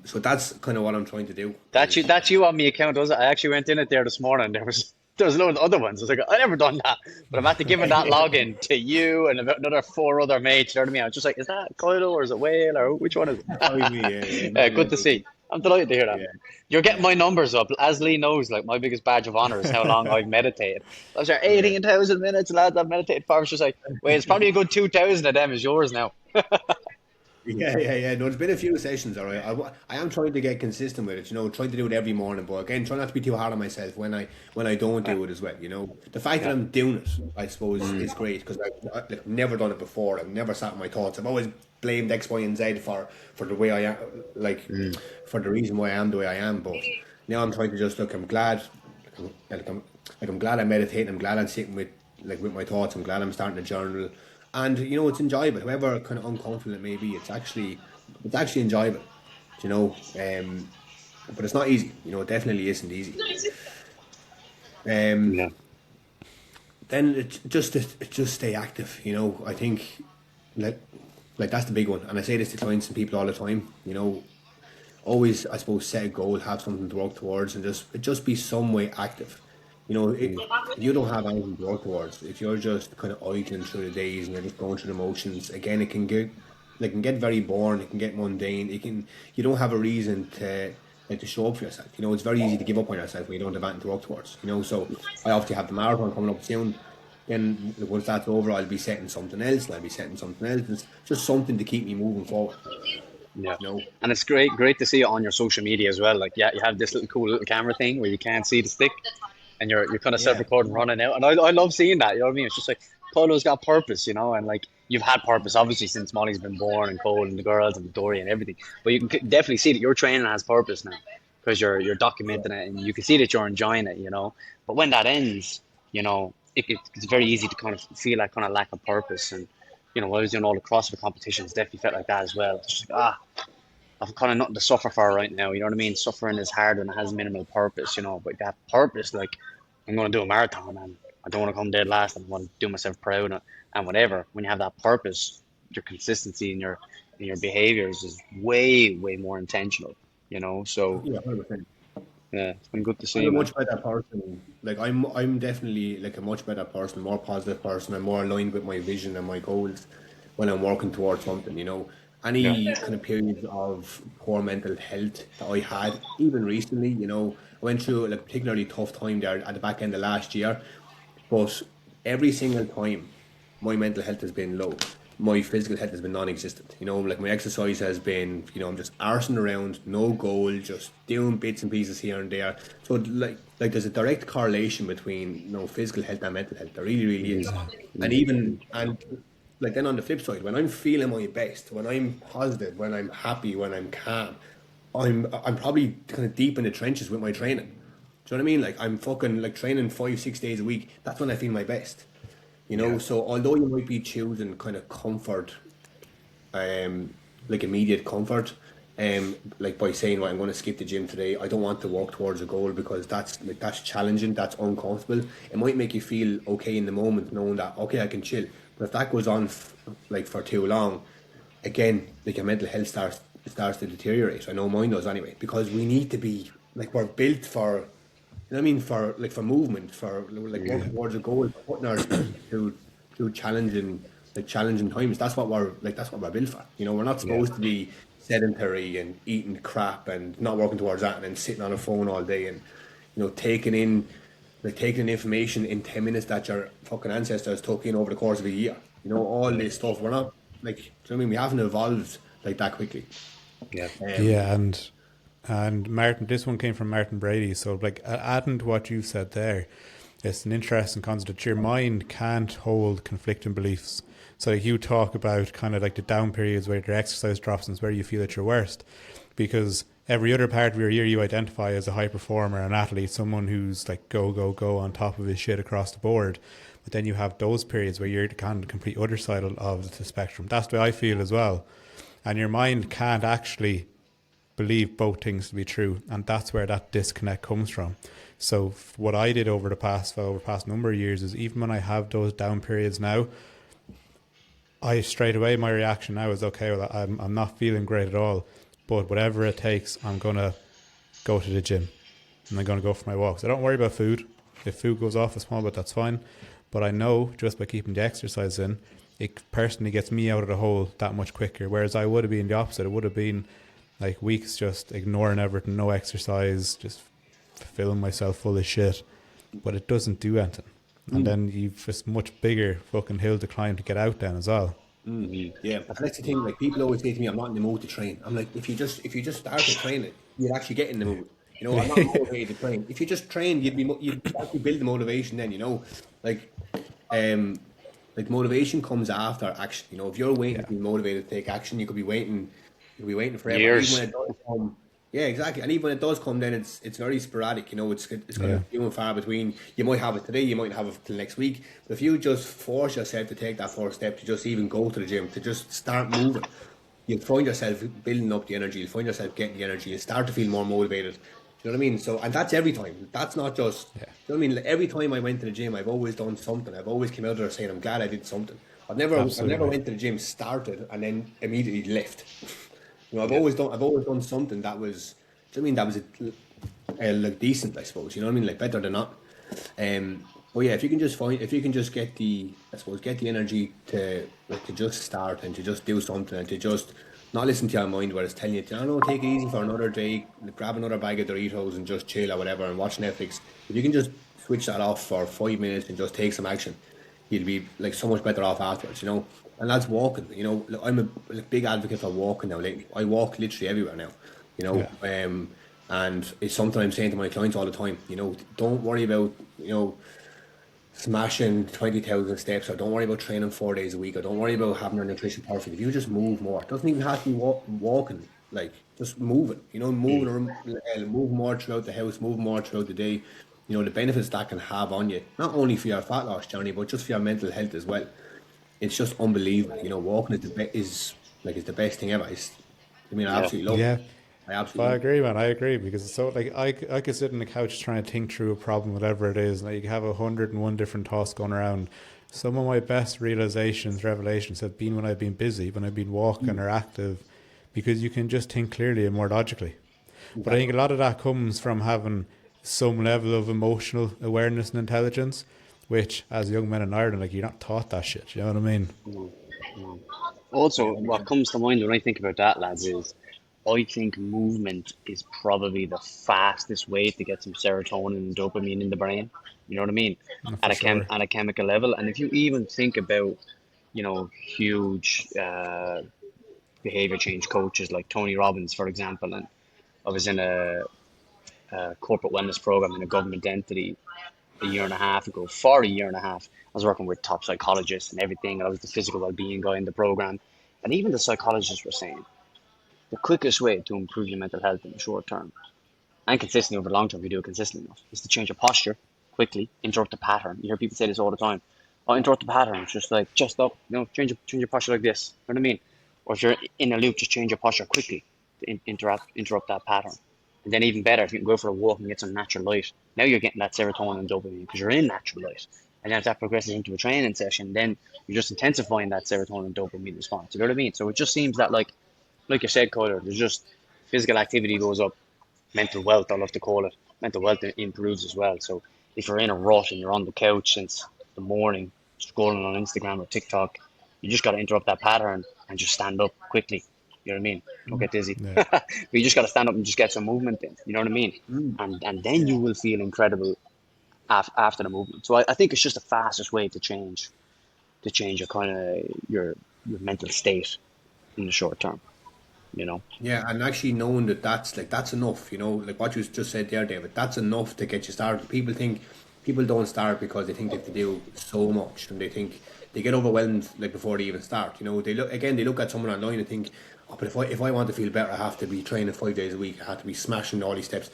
So that's kind of what I'm trying to do. That's you on my account, was it? I actually went in it there this morning. There was loads of other ones. I was like, I never done that, but I'm after giving that login to you and about another four other mates. You know what I mean? I was just like, is that Coyle or is it Whale or which one is Probably me, it? yeah, Good to see. I'm delighted to hear that. yeah, You're getting my numbers up. As Lee knows, like my biggest badge of honor is how long I've meditated. I was there yeah. 18,000 minutes, lads. I've meditated for. I was just like, wait, it's probably a good 2,000 of them is yours now. Yeah. No, there's been a few sessions, all right. I am trying to get consistent with it, you know, trying to do it every morning. But again, try not to be too hard on myself when I don't do it as well. You know, the fact that I'm doing it, I suppose, is great because I've never done it before. I've never sat in my thoughts. I've always blamed X, Y, and Z for the way I am, like for the reason why I am the way I am. But now I'm trying to just look. I'm glad, I'm glad I'm meditating. I'm glad I'm sitting with my thoughts. I'm glad I'm starting to journal. And you know it's enjoyable. However kind of uncomfortable it may be, it's actually enjoyable. You know, but it's not easy. You know, it definitely isn't easy. Um, Yeah. then it just stay active. You know, I think like like that's the big one. And I say this to clients and people all the time. You know, always I suppose set a goal, have something to work towards, and just be some way active. You know, if you don't have anything to work towards, if you're just kind of idling through the days and you're just going through the motions, again, it can get very boring. It can get mundane. You don't have a reason to show up for yourself. You know, it's very easy to give up on yourself when you don't have anything to work towards. You know, so I obviously have the marathon coming up soon. Then once that's over, I'll be setting something else, and I'll be setting something else. It's just something to keep me moving forward. Yeah. You know, And it's great to see it on your social media as well. Like, yeah, you have this little cool little camera thing where you can't see the stick and you're kind of yeah, self-recording running out. And I love seeing that, you know what I mean? It's just like Polo's got purpose, you know, and like you've had purpose obviously since Molly's been born and Cole and the girls and Dory and everything. But you can definitely see that your training has purpose now because you're yeah, documenting it and you can see that you're enjoying it, you know. But when that ends, you know, it's very easy to kind of feel that kind of lack of purpose. And you know, when I was doing all the CrossFit competitions, definitely felt like that as well. It's just like, I've kind of nothing to suffer for right now. You know what I mean? Suffering is hard when it has minimal purpose, you know. But that purpose, like, I'm going to do a marathon and I don't want to come dead last. I want to do myself proud and whatever. When you have that purpose, your consistency in your behaviors is way more intentional, you know. So, yeah, 100%. yeah, it's been good to I'm see, a man. much better person. Like I'm definitely like a much better person, more positive person. I'm more aligned with my vision and my goals when I'm working towards something. You know, Yeah. any kind of periods of poor mental health that I had, even recently, you know, I went through like a particularly tough time there at the back end of last year. But every single time my mental health has been low, my physical health has been non-existent. You know, like my exercise has been, you know, I'm just arsing around, no goal, just doing bits and pieces here and there. So like there's a direct correlation between, you know, physical health and mental health. There really, really is. And like then on the flip side, when I'm feeling my best, when I'm positive, when I'm happy, when I'm calm, I'm probably kind of deep in the trenches with my training. Do you know what I mean? Like I'm fucking like training 5, 6 days a week. That's when I feel my best. You know, Yeah. so although you might be choosing kind of comfort, like immediate comfort, like by saying, right, I'm going to skip the gym today. I don't want to walk towards a goal because that's challenging, that's uncomfortable. It might make you feel okay in the moment, knowing that okay, I can chill. But if that goes on like for too long, again, like your mental health starts to deteriorate. I know mine does anyway, because we need to be like we're built for. You know what I mean? For like for movement, for like Mm. working towards a goal, for putting ourselves through challenging times. That's what we're built for. You know, we're not Yeah. supposed to be sedentary and eating crap and not working towards that and then sitting on a phone all day and taking in information in 10 minutes that your fucking ancestors took in over the course of a year. You know, all Yeah. this stuff. We're not like do you know what I mean? We haven't evolved like that quickly. Yeah. Um, Yeah, and Martin, this one came from Martin Brady. So, like, adding to what you said there, it's an interesting concept that your mind can't hold conflicting beliefs. So, like, you talk about kind of like the down periods where your exercise drops and it's where you feel at your worst, because every other part of your year you identify as a high performer, an athlete, someone who's like go go go on top of his shit across the board. But then you have those periods where you're kind of the complete other side of the spectrum. That's the way I feel as well. And your mind can't actually believe both things to be true, and that's where that disconnect comes from. So what I did over the past number of years is, even when I have those down periods now, I straight away, my reaction now is, okay, well, I'm not feeling great at all, but whatever it takes, I'm gonna go to the gym and I'm gonna go for my walks. I don't worry about food. If food goes off a small bit, that's fine. But I know just by keeping the exercise in, it personally gets me out of the hole that much quicker. Whereas I would have been the opposite. It would have been like weeks just ignoring everything, no exercise, just filling myself full of shit. But it doesn't do anything. And then you've this much bigger fucking hill to climb to get out then as well. Yeah, but that's the thing. Like people always say to me, "I'm not in the mood to train." I'm like, if you just started training, you'd actually get in the mood. You know, I'm not motivated to train. If you just trained, you'd actually build the motivation. Then you know, like, um, like motivation comes after action. You know, if you're waiting Yeah. to be motivated to take action, you could be waiting forever. And even Years. when it does come, yeah, exactly. And even when it does come, then it's very sporadic. You know, it's kind Yeah. of few and far between. You might have it today, you might have it till next week. But if you just force yourself to take that first step, to just even go to the gym, to just start moving, you'll find yourself building up the energy. You'll find yourself getting the energy. You start to feel more motivated. Do you know what I mean? So, and that's every time. That's not just. Yeah. Do you know what I mean? Like, every time I went to the gym, I've always done something. I've always come out of there saying, "I'm glad I did something." I've never Absolutely. went to the gym, started, and then immediately left. You know, I've Yeah. always done. I've always done something that was. Do you know what I mean? That was like decent, I suppose. You know what I mean? Like better than not. But yeah, if you can just get I suppose, get the energy to like to just start and to just do something and to just not listen to your mind where it's telling you, I don't know, take it easy for another day, grab another bag of Doritos and just chill or whatever and watch Netflix. If you can just switch that off for 5 minutes and just take some action, you'll be like so much better off afterwards, you know. And that's walking. You know, look, I'm a big advocate for walking now lately. I walk literally everywhere now. You know, Yeah. and it's something I'm saying to my clients all the time. You know, don't worry about smashing 20,000 steps, or don't worry about training 4 days a week, or don't worry about having your nutrition perfect. If you just move more, it doesn't even have to be walking. Like just moving. You know, moving or move more throughout the house, move more throughout the day. You know the benefits that can have on you, not only for your fat loss journey, but just for your mental health as well. It's just unbelievable. You know, walking is the best thing ever. I mean, I Yeah. absolutely love it. Yeah. I But absolutely I love it. agree, man. I agree because it's so like I could sit on the couch trying to think through a problem, whatever it is. Like you have 101 different thoughts going around. Some of my best realizations, revelations have been when I've been busy, when I've been walking or active, because you can just think clearly and more logically. But I Exactly. think a lot of that comes from having some level of emotional awareness and intelligence, which as young men in Ireland, like you're not taught that shit. You know what I mean? Also, Yeah, what 100%. comes to mind when I think about that, lads, is I think movement is probably the fastest way to get some serotonin and dopamine in the brain. You know what I mean? For sure. At a chemical level, and if you even think about, huge behavior change coaches like Tony Robbins, for example, and I was in a corporate wellness program in a government entity a year and a half ago. For a year and a half, I was working with top psychologists and everything. I was the physical well-being guy in the program, and even the psychologists were saying the quickest way to improve your mental health in the short term and consistently over the long term, if you do it consistently enough, is to change your posture quickly, interrupt the pattern. You hear people say this all the time. Oh, interrupt the pattern. It's just like chest up, change your posture like this. You know what I mean? Or if you're in a loop, just change your posture quickly to interrupt that pattern. And then even better, if you can go for a walk and get some natural light. Now you're getting that serotonin and dopamine because you're in natural light. And then if that progresses into a training session, then you're just intensifying that serotonin and dopamine response. You know what I mean? So it just seems that like you said, Coder, there's just physical activity goes up, mental wealth, I love to call it. Mental wealth improves as well. So if you're in a rut and you're on the couch since the morning, scrolling on Instagram or TikTok, you just got to interrupt that pattern and just stand up quickly. You know what I mean? Don't get dizzy. Yeah. But you just got to stand up and just get some movement in. You know what I mean? Mm. And then you will feel incredible after the movement. So I think it's just the fastest way to change your kind of your mental state in the short term. You know? Yeah, and actually knowing that that's enough, like what you just said there, David, that's enough to get you started. People don't start because they think they have to do so much, and they think they get overwhelmed like before they even start. They look at someone online and think, oh, but if I want to feel better, I have to be training 5 days a week. I have to be smashing all these steps.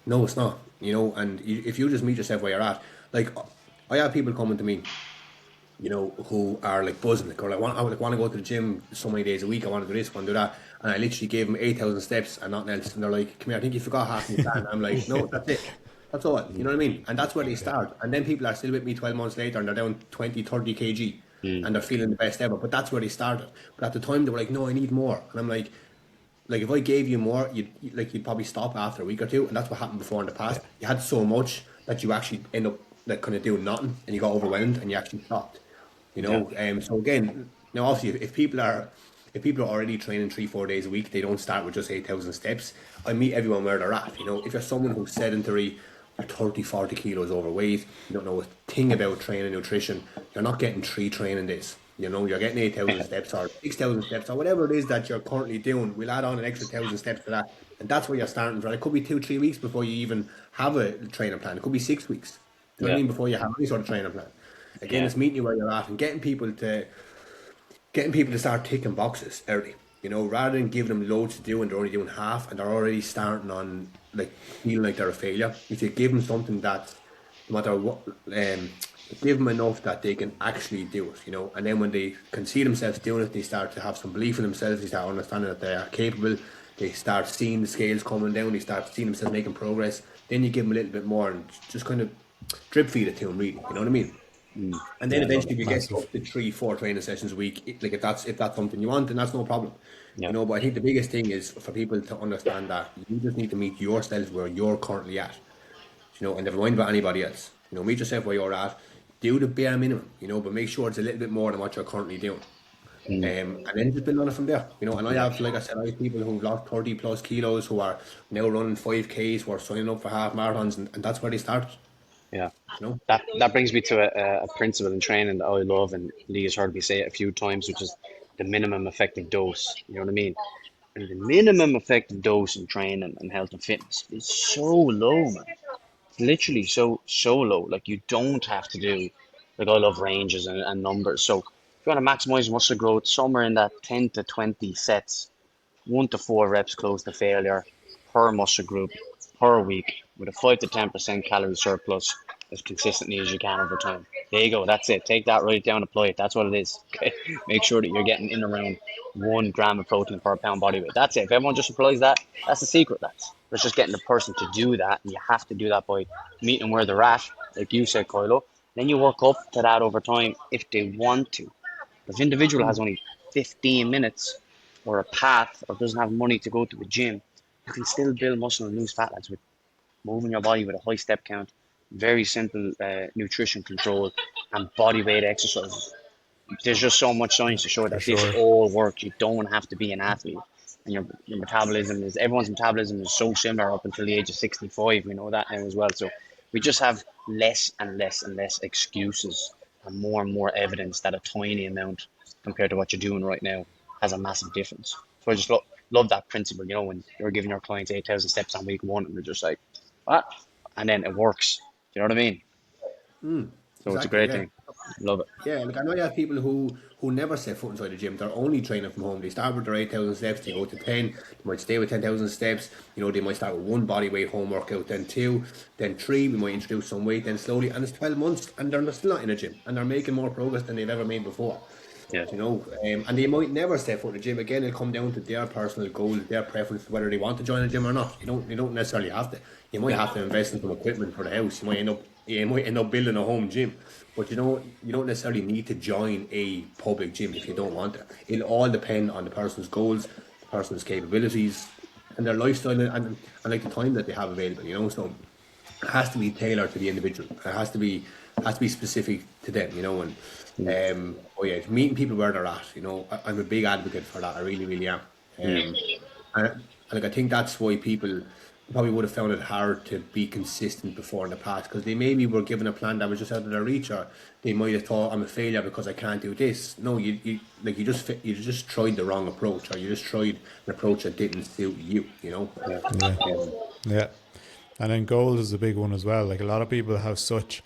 No, it's not. And if you just meet yourself where you're at, like I have people coming to me, who are like buzzing, like, or I want to go to the gym so many days a week. I want to do this, want to do that, and I literally gave them 8,000 steps and nothing else. And they're like, "Come here, I think you forgot half your plan." I'm like, "No, that's it. That's all." You know what I mean? And that's where they start. And then people are still with me 12 months later, and they're down 20, 30 kg, and they're feeling the best ever. But that's where they started. But at the time, they were like, "No, I need more," and I'm like if I gave you more, you'd probably stop after a week or two, and that's what happened before in the past. Yeah. You had so much that you actually end up like kind of doing nothing, and you got overwhelmed, and you actually stopped. Yeah. So again, now obviously, if people are already training 3 4 days a week, they don't start with just 8,000 steps. I meet everyone where they're at. If you're someone who's sedentary, you're 30, 40 kilos overweight, you don't know a thing about training nutrition, you're not getting 3 training days. You're getting 8,000 steps or 6,000 steps or whatever it is that you're currently doing. We'll add on an extra 1,000 steps to that. And that's where you're starting from. It could be 2 3 weeks before you even have a training plan. It could be 6 weeks. Do you know what I Yeah. mean? Before you have any sort of training plan. Again, Yeah. it's meeting you where you're at and getting people to start ticking boxes early. Rather than giving them loads to do and they're only doing half and they're already starting on like feeling like they're a failure. If you give them something that, no matter what, give them enough that they can actually do it. And then when they can see themselves doing it, they start to have some belief in themselves. They start understanding that they are capable. They start seeing the scales coming down. They start seeing themselves making progress. Then you give them a little bit more and just kind of drip feed it to them. Really, you know what I mean? And then Yeah. eventually we get Massive. up to 3 4 training sessions a week. Like if that's something you want, then that's no problem. Yeah. But I think the biggest thing is for people to understand that you just need to meet yourself where you're currently at. And never mind about anybody else. Meet yourself where you're at. Do the bare minimum. But make sure it's a little bit more than what you're currently doing. And then just build on it from there. And I Yeah. have, like I said, I have people who've lost 30 plus kilos who are now running 5Ks, who are signing up for half marathons, and that's where they start. Yeah. You know. That brings me to a principle in training that I love, and Lee has heard me say it a few times, which is the minimum effective dose. You know what I mean? And the minimum effective dose in training and health and fitness is so low, man. It's literally so low. Like you don't have to do like I love ranges and numbers. So if you want to maximize muscle growth, somewhere in that 10 to 20 sets 1 to 4 reps close to failure per muscle group per week with a 5 to 10% calorie surplus as consistently as you can over time. There you go. That's it. Take that, write it down, apply it. That's what it is. Okay. Make sure that you're getting in around 1 gram of protein per pound body weight. That's it. If everyone just applies that, that's the secret. That's just getting the person to do that. And you have to do that by meeting where they're at, like you said, Kylo. Then you work up to that over time if they want to. If an individual has only 15 minutes or a path or doesn't have money to go to a gym, you can still build muscle and lose fat lads with moving your body with a high step count, very simple nutrition control, and body weight exercises. There's just so much science to show For that this sure. all works. You don't have to be an athlete. And your metabolism is everyone's metabolism is so similar up until the age of 65. We know that now as well. So we just have less and less and less excuses and more evidence that a tiny amount compared to what you're doing right now has a massive difference. So I just love that principle. When you're giving your clients 8,000 steps on week one, and they're just like, what? And then it works. Do you know what I mean? So it's a Exactly. great Yeah. thing. Love it. Yeah, like I know you have people who never set foot inside the gym. They're only training from home. They start with their 8,000 steps. They go to 10. They might stay with 10,000 steps. They might start with one body weight home workout, then two, then three. We might introduce some weight, then slowly, and it's 12 months, and they're still not in a gym, and they're making more progress than they've ever made before. Yeah. And they might never step foot in the gym again. It'll come down to their personal goals, their preference, whether they want to join a gym or not. You don't necessarily have to. You might have to invest in some equipment for the house. You might end up building a home gym, but you don't necessarily need to join a public gym if you don't want to. It'll all depend on the person's goals, the person's capabilities, and their lifestyle, and like the time that they have available. So it has to be tailored to the individual. It has to be specific to them. Oh yeah, meeting people where they're at. I'm a big advocate for that. I really, really am. And like I think that's why people probably would have found it hard to be consistent before in the past, because they maybe were given a plan that was just out of their reach, or they might have thought, I'm a failure because I can't do this. No, you just tried the wrong approach, or you just tried an approach that didn't suit you. Yeah. Yeah. Um, Yeah. And then goals is a big one as well. Like a lot of people have such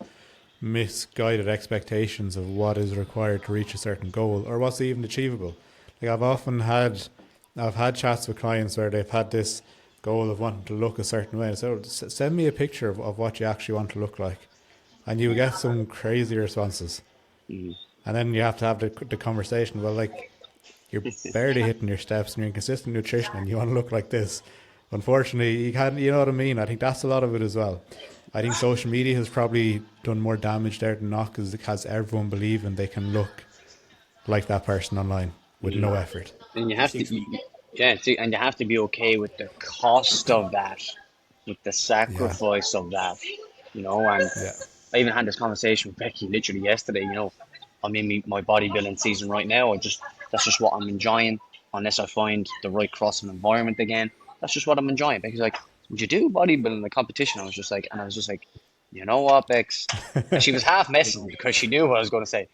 misguided expectations of what is required to reach a certain goal or what's even achievable. Like I've had chats with clients where they've had this goal of wanting to look a certain way. So send me a picture of what you actually want to look like, and you get some crazy responses. And then you have to have the conversation. Well, like you're barely hitting your steps and you're in consistent nutrition and you want to look like this. Unfortunately, you can't. You know what I mean? I think that's a lot of it as well. I think social media has probably done more damage there than not, because it has everyone believing they can look like that person online with no effort. And you the have to, six feet. yeah, and you have to be okay with the cost of that, with the Yeah, sacrifice of that, And yeah, I even had this conversation with Becky literally yesterday. I'm in my bodybuilding season right now. That's just what I'm enjoying. Unless I find the right CrossFit environment again, that's just what I'm enjoying. Becky's like, "Would you do bodybuilding in the competition?" I was just like, you know what, Bex? And she was half messing me because she knew what I was going to say.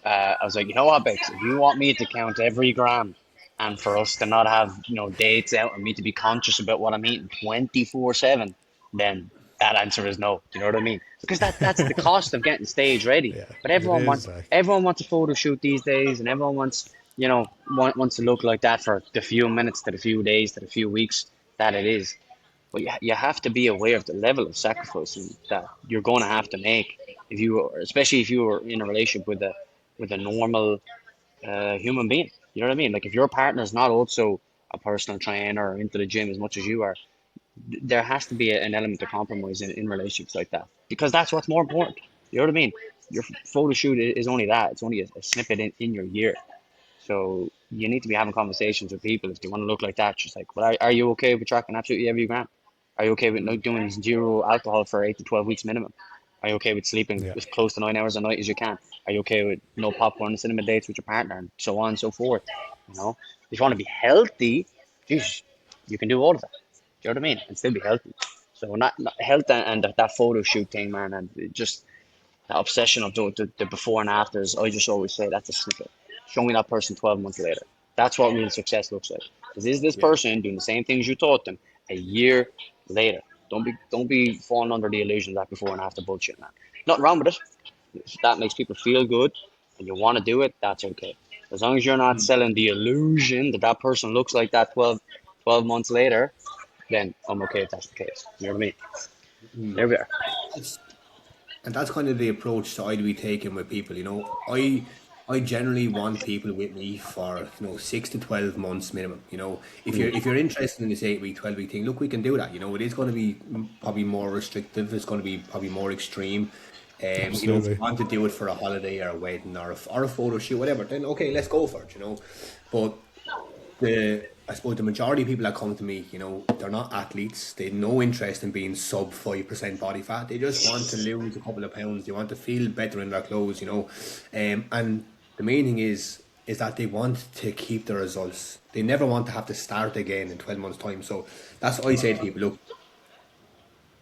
I was like, you know what, Bex? If you want me to count every gram, and for us to not have dates out, and me to be conscious about what I'm eating 24/7, then that answer is no. Do you know what I mean? Because that's the cost of getting stage ready. yeah. But It is like, everyone wants a photo shoot these days, and everyone wants to look like that for the few minutes to the few days to the few weeks that it is. But you have to be aware of the level of sacrifice that you're going to have to make especially if you are in a relationship with a normal human being. You know what I mean? Like if your partner is not also a personal trainer or into the gym as much as you are, there has to be an element of compromise in relationships like that, because that's what's more important. You know what I mean? Your photo shoot is only that. It's only a snippet in your year. So you need to be having conversations with people if they want to look like that. Just like, well, are you okay with tracking absolutely every gram? Are you okay with not doing zero alcohol for 8 to 12 weeks minimum? Are you okay with sleeping yeah, as close to 9 hours a night as you can? Are you okay with no popcorn and cinema dates with your partner, and so on and so forth? If you want to be healthy, geez, you can do all of that. Do you know what I mean? And still be healthy. So not health and that photo shoot thing, man, and just that obsession of the before and afters. I just always say that's a snippet. Show me that person 12 months later. That's what real success looks like. Because is this Yeah. person doing the same things you taught them a year later? Don't be falling under the illusion of that before and after bullshit, man. Nothing wrong with it. If that makes people feel good and you want to do it, that's okay. As long as you're not selling the illusion that that person looks like that 12 months later, then I'm okay if that's the case. You know what I mean? There we are. That's and that's kind of the approach that I'd be taking with people. I generally want people with me for 6 to 12 months minimum. If you're interested in this 8 week, 12 week thing, look, we can do that. It is going to be probably more restrictive. It's going to be probably more extreme. If you absolutely. want to do it for a holiday or a wedding or a photo shoot, whatever, then okay, let's go for it. But I suppose the majority of people that come to me, they're not athletes. They have no interest in being sub 5% body fat. They just want to lose a couple of pounds. They want to feel better in their clothes, and the main thing is that they want to keep the results. They never want to have to start again in 12 months' time. So that's what I say to people. Look,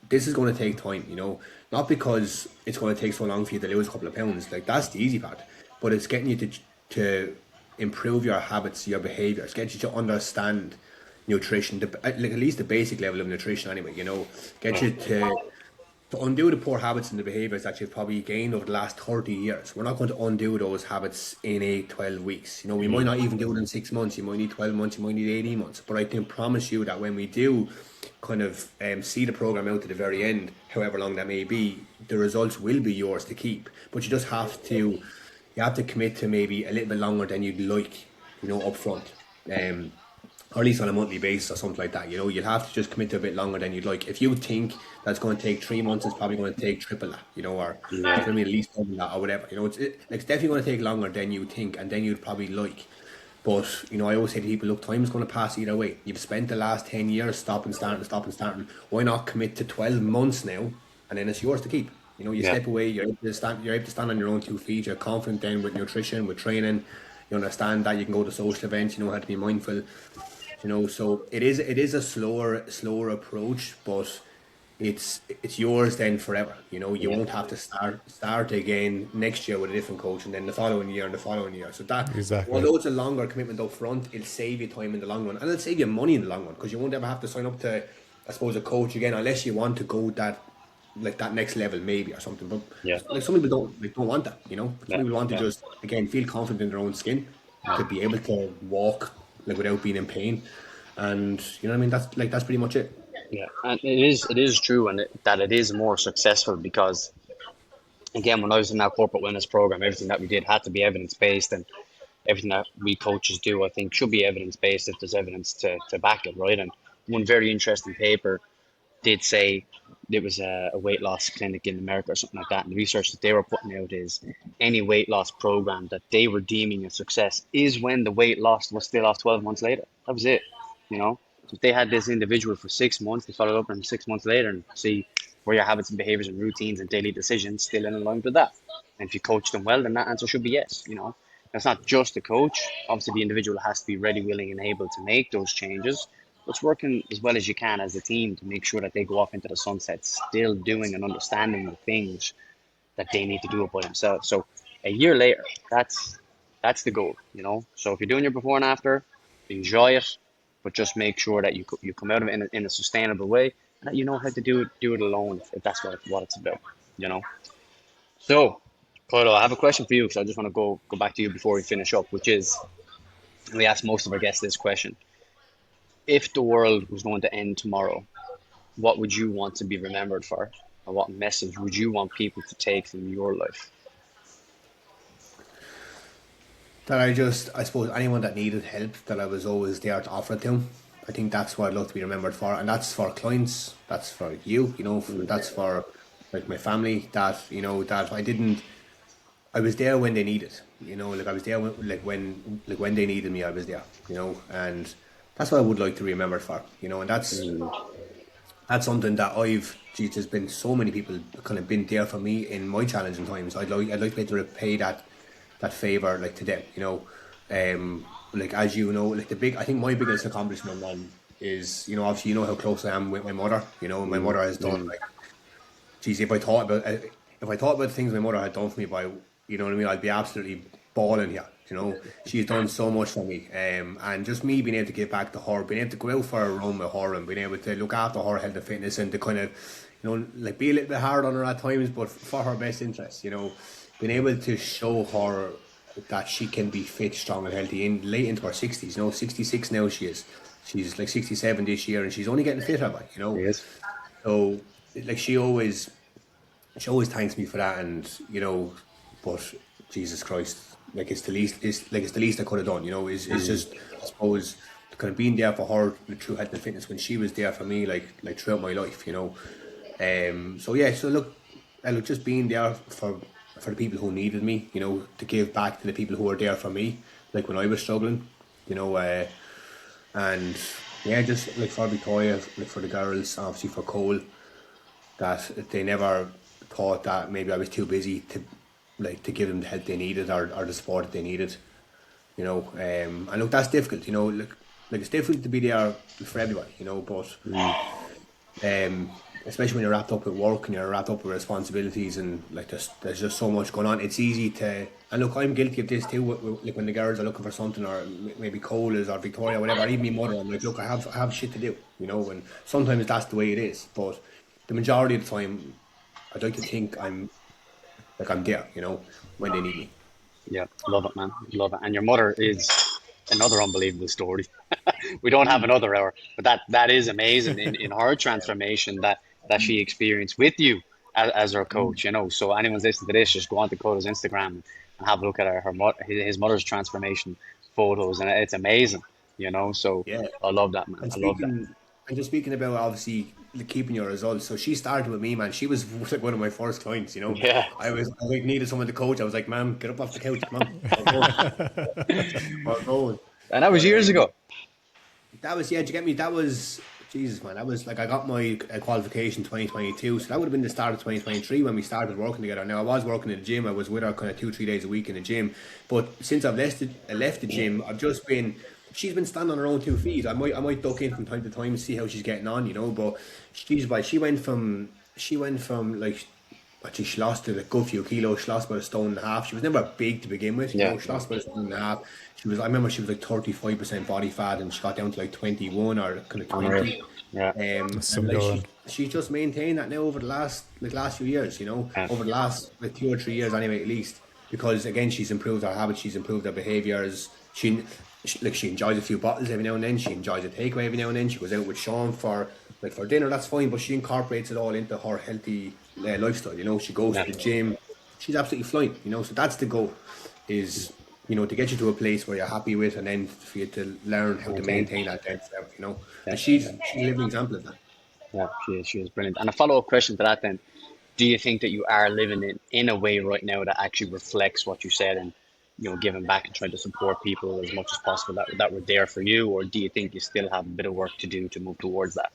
this is going to take time, not because it's going to take so long for you to lose a couple of pounds. Like, that's the easy part, but it's getting you to improve your habits, your behaviors, get you to understand nutrition, like at least the basic level of nutrition anyway, get you to to undo the poor habits and the behaviours that you've probably gained over the last 30 years. We're not going to undo those habits in 8, 12 weeks. You know, we might not even do it in 6 months. You might need 12 months, you might need 18 months. But I can promise you that when we do kind of see the programme out to the very end, however long that may be, the results will be yours to keep. But you just have to, you have to commit to maybe a little bit longer than you'd like, you know, up front. Or at least on a monthly basis or something like that. You know, you'll have to just commit to a bit longer than you'd like. If you think that's going to take 3 months, it's probably going to take triple that, you know, or Yeah. I mean, at least double that or whatever. You know, it's definitely going to take longer than you think and then you'd probably like. But, you know, I always say to people, look, time's going to pass either way. You've spent the last 10 years stopping, starting, stopping, starting. Why not commit to 12 months now and then it's yours to keep? You know, you Yeah. step away, you're able to stand on your own 2 feet, you're confident then with nutrition, with training. You understand that you can go to social events, you know how to be mindful. You know, so it is a slower approach, but it's yours then forever. You know, you Yeah. won't have to start again next year with a different coach, and then the following year and the following year. So that, Exactly. although it's a longer commitment up front, it'll save you time in the long run, and it'll save you money in the long run because you won't ever have to sign up to, I suppose, a coach again unless you want to go that next level maybe or something. But Yeah. like some people don't want that. You know, some Yeah. people want to Yeah. just again feel confident in their own skin, to be able to walk like without being in pain, and you know what I mean. That's pretty much it. Yeah, and it is true, and that it is more successful because again, when I was in that corporate wellness program, everything that we did had to be evidence based, and everything that we coaches do, I think, should be evidence based if there's evidence to back it, right? And one very interesting paper did say there was a weight loss clinic in America or something like that, and the research that they were putting out is any weight loss program that they were deeming a success is when the weight loss was still off 12 months later. That was it, you know. So if they had this individual for 6 months, they followed up with them 6 months later and see where your habits and behaviors and routines and daily decisions still in alignment with that. And if you coach them well, then that answer should be yes, you know. That's not just the coach. Obviously, the individual has to be ready, willing, and able to make those changes. It's working as well as you can as a team to make sure that they go off into the sunset still doing and understanding the things that they need to do it by themselves. So a year later, that's the goal, you know. So if you're doing your before and after, enjoy it, but just make sure that you come out of it in a sustainable way and that you know how to do it alone if that's what it's about, you know. So, Carlo, I have a question for you because I just want to go back to you before we finish up, which is we ask most of our guests this question: if the world was going to end tomorrow, what would you want to be remembered for? And what message would you want people to take from your life? That I suppose anyone that needed help, that I was always there to offer it to them. I think that's what I'd love to be remembered for, and that's for clients. That's for you. You know, that's for like my family. That you know that I didn't. I was there when they needed. You know, like I was there when they needed me. I was there. You know, and that's what I would like to be remembered for. You know, and that's something that geez, there's been so many people kind of been there for me in my challenging times. I'd like to be able to repay that favor like to them, you know. Like as you know, like I think my biggest accomplishment, man, is, you know, obviously you know how close I am with my mother. You know, my mother has done like, geez, if I thought about the things my mother had done for me by, you know what I mean, I'd be absolutely balling here. You know, she's done so much for me, and just me being able to give back to her, being able to go out for a run with her, and being able to look after her health and fitness, and to kind of, you know, like be a little bit hard on her at times, but for her best interest. You know, being able to show her that she can be fit, strong, and healthy in late into her 60s. You know, 66 now she is. She's like 67 this year, and she's only getting fitter, like, you know. Yes. So like she always thanks me for that, and you know, but Jesus Christ, like it's the least I could have done. You know, it's just, I suppose, kind of being there for her through health and fitness when she was there for me, like throughout my life. You know, so yeah, so look, just being there for the people who needed me. You know, to give back to the people who were there for me, like when I was struggling. You know, and yeah, just like for Victoria, like for the girls, obviously for Cole, that they never thought that maybe I was too busy to give them the help they needed, or the support that they needed. You know, and look, that's difficult. You know, like it's difficult to be there for everybody. You know, but especially when you're wrapped up with work and you're wrapped up with responsibilities, and like there's just so much going on. It's easy to, and look, I'm guilty of this too. Like when the girls are looking for something, or maybe Cole is, or Victoria, whatever, or even my mother, I'm like, look, I have shit to do, you know. And sometimes that's the way it is, but the majority of the time, I'd like to think I'm there, when they need me. Yeah, love it, man. Love it. And your mother is another unbelievable story. We don't have Mm. another hour, but that is amazing in her transformation that she experienced with you as her coach. So anyone's listening to this, just go on to Coda's Instagram and have a look at his mother's transformation photos, and it's amazing. So Yeah. I love that, man. And I love that. speaking and just speaking about obviously keeping your results. So she started with me, man. She was like one of my first clients. Yeah, I like needed someone to coach. I was like, "Ma'am, get up off the couch, come on, we're going, we're going." and that was But years ago. that was, yeah. Did you get me? That was, Jesus, man. That was like I got my qualification 2022, so that would have been the start of 2023 when we started working together. Now I was working in the gym. I was with her kind of 2 3 days a week in the gym, but since I left the gym, I've just been. She's been standing on her own 2 feet. I might duck in from time to time and see how she's getting on. But she went from like. Actually, she lost a good few kilos. She lost about a stone and a half. She was never big to begin with. Yeah, She lost about a stone and a half. I remember she was like 35% body fat, and she got down to like 21 or kind of unreal. 20. Yeah, That's And some like going. she's just maintained that now over the last few years. yeah, Over the last like 2 or 3 years anyway, at least. Because again, she's improved her habits. She's improved her behaviors. She enjoys a few bottles every now and then. She enjoys a takeaway every now and then. She goes out with Sean for dinner. That's fine, but she incorporates it all into her healthy lifestyle. She goes yeah. to the gym. She's absolutely flying. So that's the goal, is to get you to a place where you're happy with, and then for you to learn how to Maintain. maintain that then forever. Yeah, And she's a living example of that. yeah. She is brilliant. And a follow up question to that then. Do you think that you are living in a way right now that actually reflects what you said and giving back and trying to support people as much as possible that were there for you, or do you think you still have a bit of work to do to move towards that?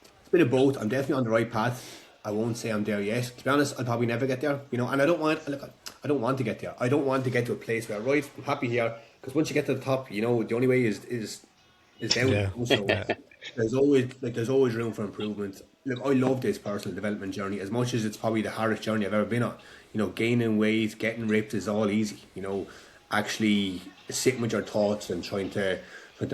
It's a bit of both. I'm definitely on the right path. I won't say I'm there yet. To be honest, I'll probably never get there. And I don't want to get there. I don't want to get to a place where, right, I'm happy here, because once you get to the top, the only way is down. Yeah, So yeah. there's always room for improvement. Look, I love this personal development journey as much as it's probably the hardest journey I've ever been on. Gaining weight, getting ripped is all easy. Actually sitting with your thoughts and trying to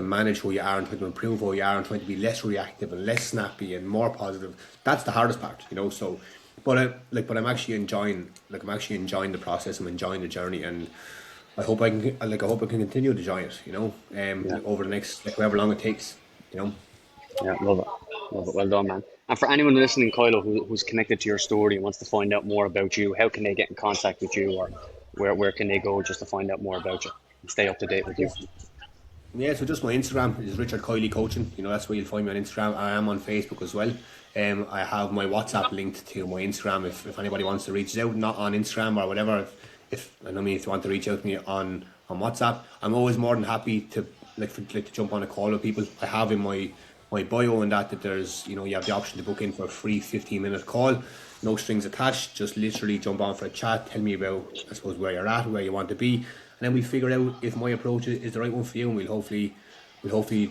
manage who you are and trying to improve who you are and trying to be less reactive and less snappy and more positive. That's the hardest part. So, but I'm actually enjoying the process. I'm enjoying the journey, and I hope I can continue to enjoy it. Yeah, Over the next however long it takes. You know. yeah, love it, love it. Well done, man. And for anyone listening, Kylo, who's connected to your story and wants to find out more about you, how can they get in contact with you, or where can they go just to find out more about you and stay up to date with you? Yeah, so just my Instagram is Richard Kiely Coaching. That's where you'll find me on Instagram. I am on Facebook as well. I have my WhatsApp linked to my Instagram if anybody wants to reach out, not on Instagram or whatever. If you want to reach out to me on WhatsApp, I'm always more than happy to to jump on a call with people. I have in my bio and that there's you have the option to book in for a free 15-minute call, no strings attached. Just literally jump on for a chat, tell me about, I suppose, where you're at, where you want to be, and then we figure out if my approach is the right one for you, and we'll hopefully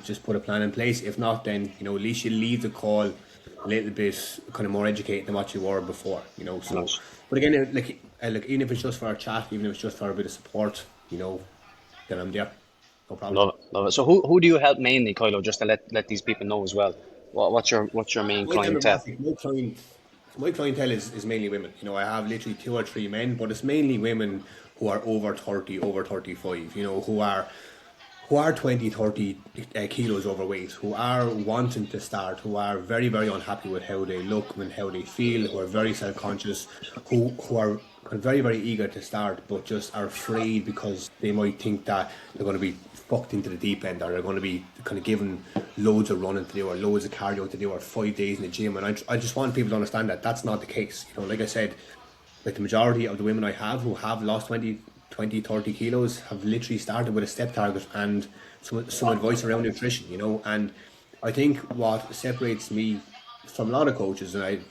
just put a plan in place. If not, then at least you leave the call a little bit kind of more educated than what you were before. So, Nice. but again, even if it's just for a chat, even if it's just for a bit of support, then I'm there, no problem. Love it, love it. So who do you help mainly, Kylo? Just to let these people know as well. What's your main My clientele? demographic, my clientele is mainly women. I have literally 2 or 3 men, but it's mainly women who are over 30, over 35, who are 20, 30 kilos overweight, who are wanting to start, who are very, very unhappy with how they look and how they feel, who are very self-conscious, who are very, very eager to start, but just are afraid because they might think that they're going to be fucked into the deep end, or they're going to be kind of given loads of running to do or loads of cardio to do or 5 days in the gym. And I just want people to understand that that's not the case. Like I said, like the majority of the women I have who have lost 20, 30 kilos have literally started with a step target and some advice around nutrition. And I think what separates me from a lot of coaches, and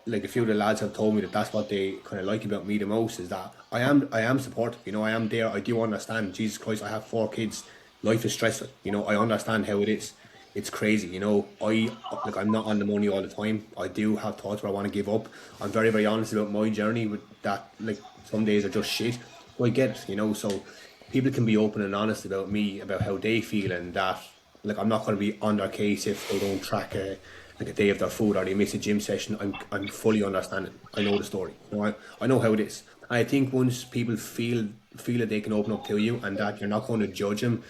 like a few of the lads have told me that that's what they kind of like about me the most, is that I am supportive. I am there. I do understand. Jesus Christ, I have 4 kids. Life is stressful. I understand how it is. It's crazy. I'm not on the money all the time. I do have thoughts where I want to give up. I'm very, very honest about my journey with that. Like, some days are just shit. So I get it. So people can be open and honest about me, about how they feel, and that, like, I'm not going to be on their case if they don't track a like a day of their food or they miss a gym session, I'm fully understanding. I know the story. You know, I know how it is. And I think once people feel that they can open up to you and that you're not going to judge them,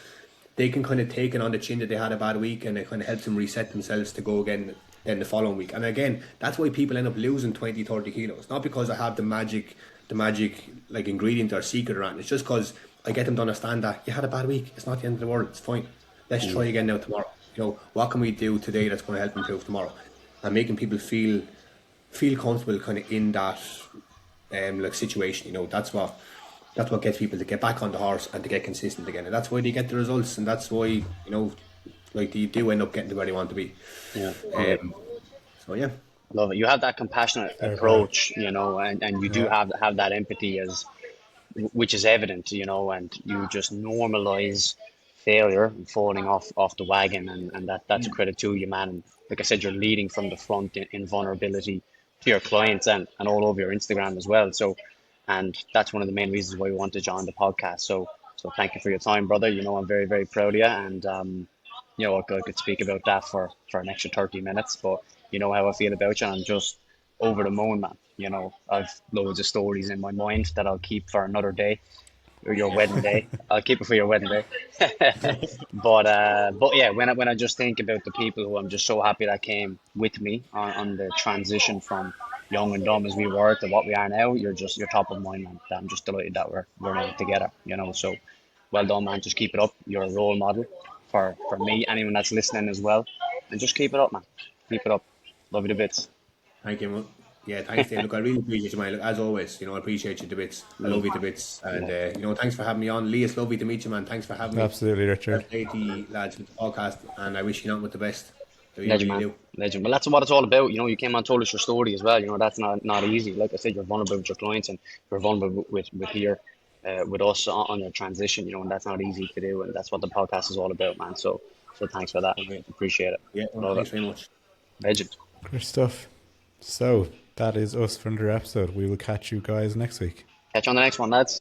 they can kind of take it on the chin that they had a bad week, and it kind of helps them reset themselves to go again then the following week. And again, that's why people end up losing 20, 30 kilos. Not because I have the magic like ingredient or secret or anything. It's just because I get them to understand that you had a bad week. It's not the end of the world. It's fine. Let's try again now tomorrow. You know, what can we do today that's going to help improve tomorrow? And making people feel comfortable kind of in that like situation. You know, that's what gets people to get back on the horse and to get consistent again. And that's why they get the results, and that's why, you know, like they do end up getting to where they want to be. Yeah. So yeah. Love it. You have that compassionate Fair play. approach, you know, and you do Yeah. have that empathy as which is evident, you know, and you just normalize failure and falling off the wagon, and that's a credit to you, man. And like I said, you're leading from the front in vulnerability to your clients and all over your Instagram as well. So, and that's one of the main reasons why we wanted you on the podcast. So thank you for your time, brother. You know, I'm very, very proud of you, and you know, I could speak about that for an extra 30 minutes, but you know how I feel about you, and I'm just over the moon, man. You know, I've loads of stories in my mind that I'll keep for another day, or your wedding day. I'll keep it for your wedding day. But yeah, when I just think about the people who I'm just so happy that came with me on the transition from young and dumb as we were to what we are now, you're top of mind, man. I'm just delighted that we're in it together, you know. So well done, man. Just keep it up. You're a role model for me, anyone that's listening as well, and just keep it up, man. Keep it up. Love you to bits. Thank you, man. Yeah, thanks, Dave. Look, I really appreciate you, man. Look, as always, you know, I appreciate you to bits. I love you to bits. And, you know, thanks for having me on. Lee, it's lovely to meet you, man. Thanks for having me. Absolutely, Fair Richard. play to you lads with the podcast, and I wish you nothing but the best. I really, Legend, really man. do. Legend. Well, that's what it's all about. You know, you came on and told us your story as well. You know, that's not easy. Like I said, you're vulnerable with your clients, and you're vulnerable with here, with us on your transition. You know, and that's not easy to do. And that's what the podcast is all about, man. So thanks for that. Okay. Appreciate it. Yeah, well, Love it. thanks very much. Legend. Good stuff. So that is us for another episode. We will catch you guys next week. Catch you on the next one, lads.